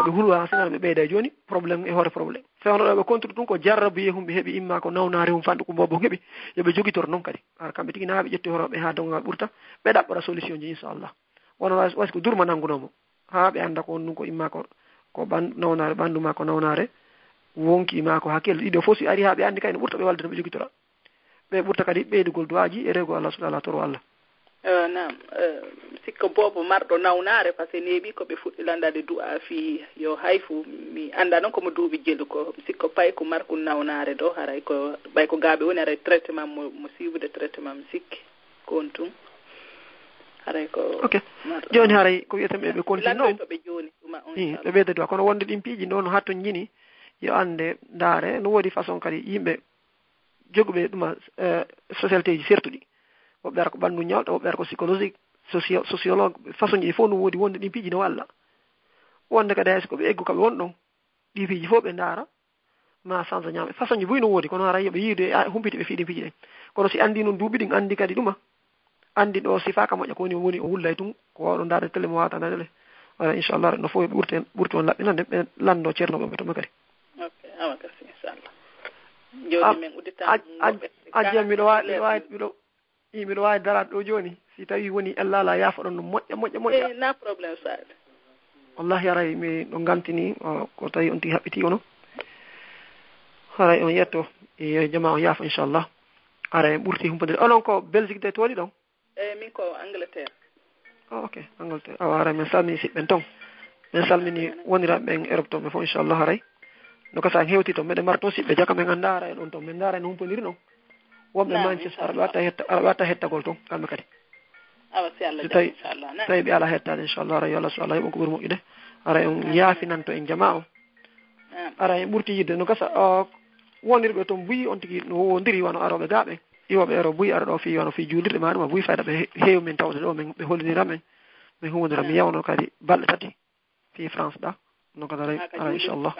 ɓe hulwa ha sinano ɓe ɓeyda joni probléme e hoore probléme fewnoɗo ɓe contrôle ɗum ko jarrabu yehum ɓe heeɓi imma ko nawnare hum fanɗu ko mbobo heeɓi yoɓe joguitor noon kadi ara kamɓe tigui na ɓe ƴetti hooroɓe ha dongal ɓurta ɓe ɗaɓɓora solution ji inchallah wono wasi ko durma nanggunomo ha ɓe anda ko on ɗum ko imma ko nawnare ɓandu ma ko nawnare wonki ma ko hakkille ɗiɗo fof si ari ha ɓe andi kay no ɓurta ɓe walde no ɓe joguitora ɓe ɓurta kadi ɓeydugol duwaji e rego Allah subhanahu wa ta'ala toro Allah nam sikka boobo marɗo nawnare par ce que neeɓi koɓe fuɗɗi landade du'a fi yo hayfu mi anda noon komo duuɓi jelu ko sikko pay ko marku nawnare ɗo haray ko ɓay ko gaaɓe woni aray traitement mo suivre traitement mi sikki ko on tun haray ko okay joni haray ko wiyetam ɓe continue to ɓe joni ɗuma on ɓe ɓeydati kono wonde ɗin piiji noon hatto jini yo ande ndaare no woodi façon kadi yimɓe joguɓe ɗuma société ji sertuɗi woɓɓe ara ko ɓanndu ñawɗo woɓɓe ara ko psychologique sociologue façon ji fof no woodi wonde ɗin piiji no walla wonde kadi hayso koɓe eggu kaɓe won ɗon ɗi piiji fof ɓe ndaara ma change ñaame façon ji boy no woodi kono ara yoɓe yiide humpiti ɓe fiiɗi piiji ɗen kono si anndi noon duuɓi ɗin anndi kadi ɗuma anndi ɗo sifaka moƴƴa ko woni o wullay tun ko wawɗo ndaarde télé mo wawata ndaarde wala inchallah no fof ɓe ɓurti on laɓɓinande ɓe lanndo ceernoɓe ɓe tuma kadi awa kasi inchallah joni men uddita ajjam miɗo wawi darade ɗo joni si tawi woni ellala yaafa ɗon no moƴƴa na probléme saade wallahi aray mi ɗo gantini ko tawi on tigi haɓɓiti ono haray on yetto e jama o yaafa inchallah aray ɓurti humpodire onon ko belgique de tooli ɗon min ko angleterre ok angleterre awa aray min salmini siɓɓen ton min salmini woniraɓe ɓen Europe ton ɓe fof inchallah haray no kasa hewti to meɗe mara toon siɓɓe jaka men andara e ɗon toon min ndaara no humpodiri noon wonɓe Manchester aɗa watta hettagol toon kamɓe kadi awa si Allah jaɓi inchallah tawi ɓe ala hettade inchallah ara yo Allah so Allah heɓon ko ɓuuri moƴƴude ara on yaafinanto en jama o ara en ɓurti yidde no gasa wonirɓe toon buyi on tigi no wondiri wano aroɓe gaaɓen iwoɓe ero buyi ara ɗo fi wano fi juulirɗe ma ɗuma buyi fayda ɓe heewi min tawde ɗo min ɓe hollidira men min humodira mi yawno kadi balɗe tati fi France ɗa no kadi ara inchallah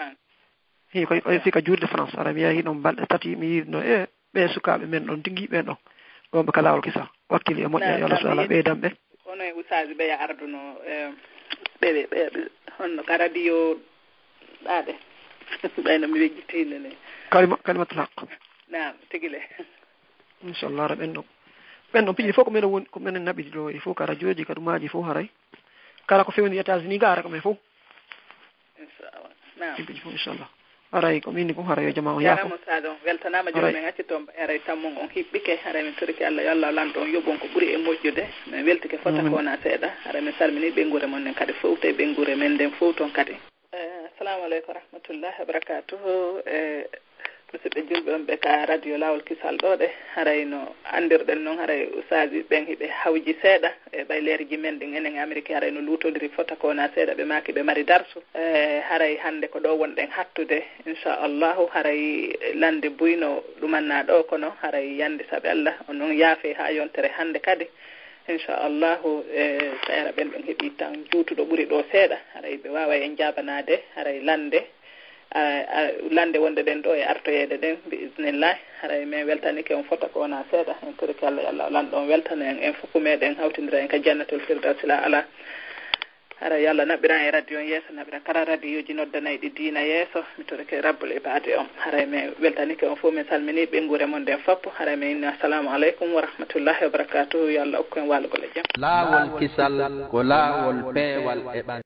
hi koy fika juurde France ara mi yahi ɗon balɗe tati mi yiidno ɓe sukaɓe men ɗon tigui ɓen ɗon ɗon ɓe ka lawol kisa wakkili e moƴƴa yo Allah so Allah ɓeydan ɓe kono e usaji ɓe ya arduno ɓe honno ka radio ɗaɗe ɓayno mi wejjitinde ne kalimatul haq nam tigui inchallah ara ɓen ɗon piiji fof ko minen woni ko minen naɓidi ɗo il faut ka radio ji ka ɗumaji fof haray kala ko fewni États-Unis ga ara ko men fof inchallah nam piiji fof inchallah aray ko min ni fof haray yo jama o yaafo jarama saade on weltanama joni men acci toon aray tammon on hiɓɓike haray min toriki Allah yo Allah lanɗo on yoɓon ko ɓuuri e moƴƴude min weltike fota kona seeɗa haray min salmini ɓengure mon nen kadi fowte ɓengure men nden fof toon kadi assalamu aleykum rahmatullahi wa barakatuhu musidɓe julɓe on ɓe ka radio lawol kisal ɗo ɗe haray no andirɗen noon haray usaji ɓen hiɓe hawji seeɗa e ɓaylereji men ɗin enen Amérique haray no lutodiri fota kona seeɗa ɓe maki ɓe mari darsu haray hande ko ɗo wonɗen hattude inchallahu haray lande buyno ɗumanna ɗo kono haray yande saaɓe Allah on noon yaafe ha yontere hande kadi inchallahu sayara ɓen ɓen heeɓi tan juutuɗo ɓuuri ɗo seeɗa haray ɓe wawa en jabanade haray lande wonde ɗen ɗo e artoyede ɗen bi isnillahi haray min weltanike on fota ko wona seeɗa en toriki Allah Allah lanɗo on weltana en foofu meɗen hawtidira en ka jannatul firdawsi la ala haray yo Allah naɓɓiran e radio on yeeso naɓɓiran kala radio ji noddanayi ɗi diina yeeso mi torike rabbul ibade on haray min weltanike on fof min salmini ɓengure mon nden foppo haray min inni assalamu aleykum wa rahmatullahi wa barakatuhu yo Allah okku en walugol e jaam laawol kisal ko laawol peewal e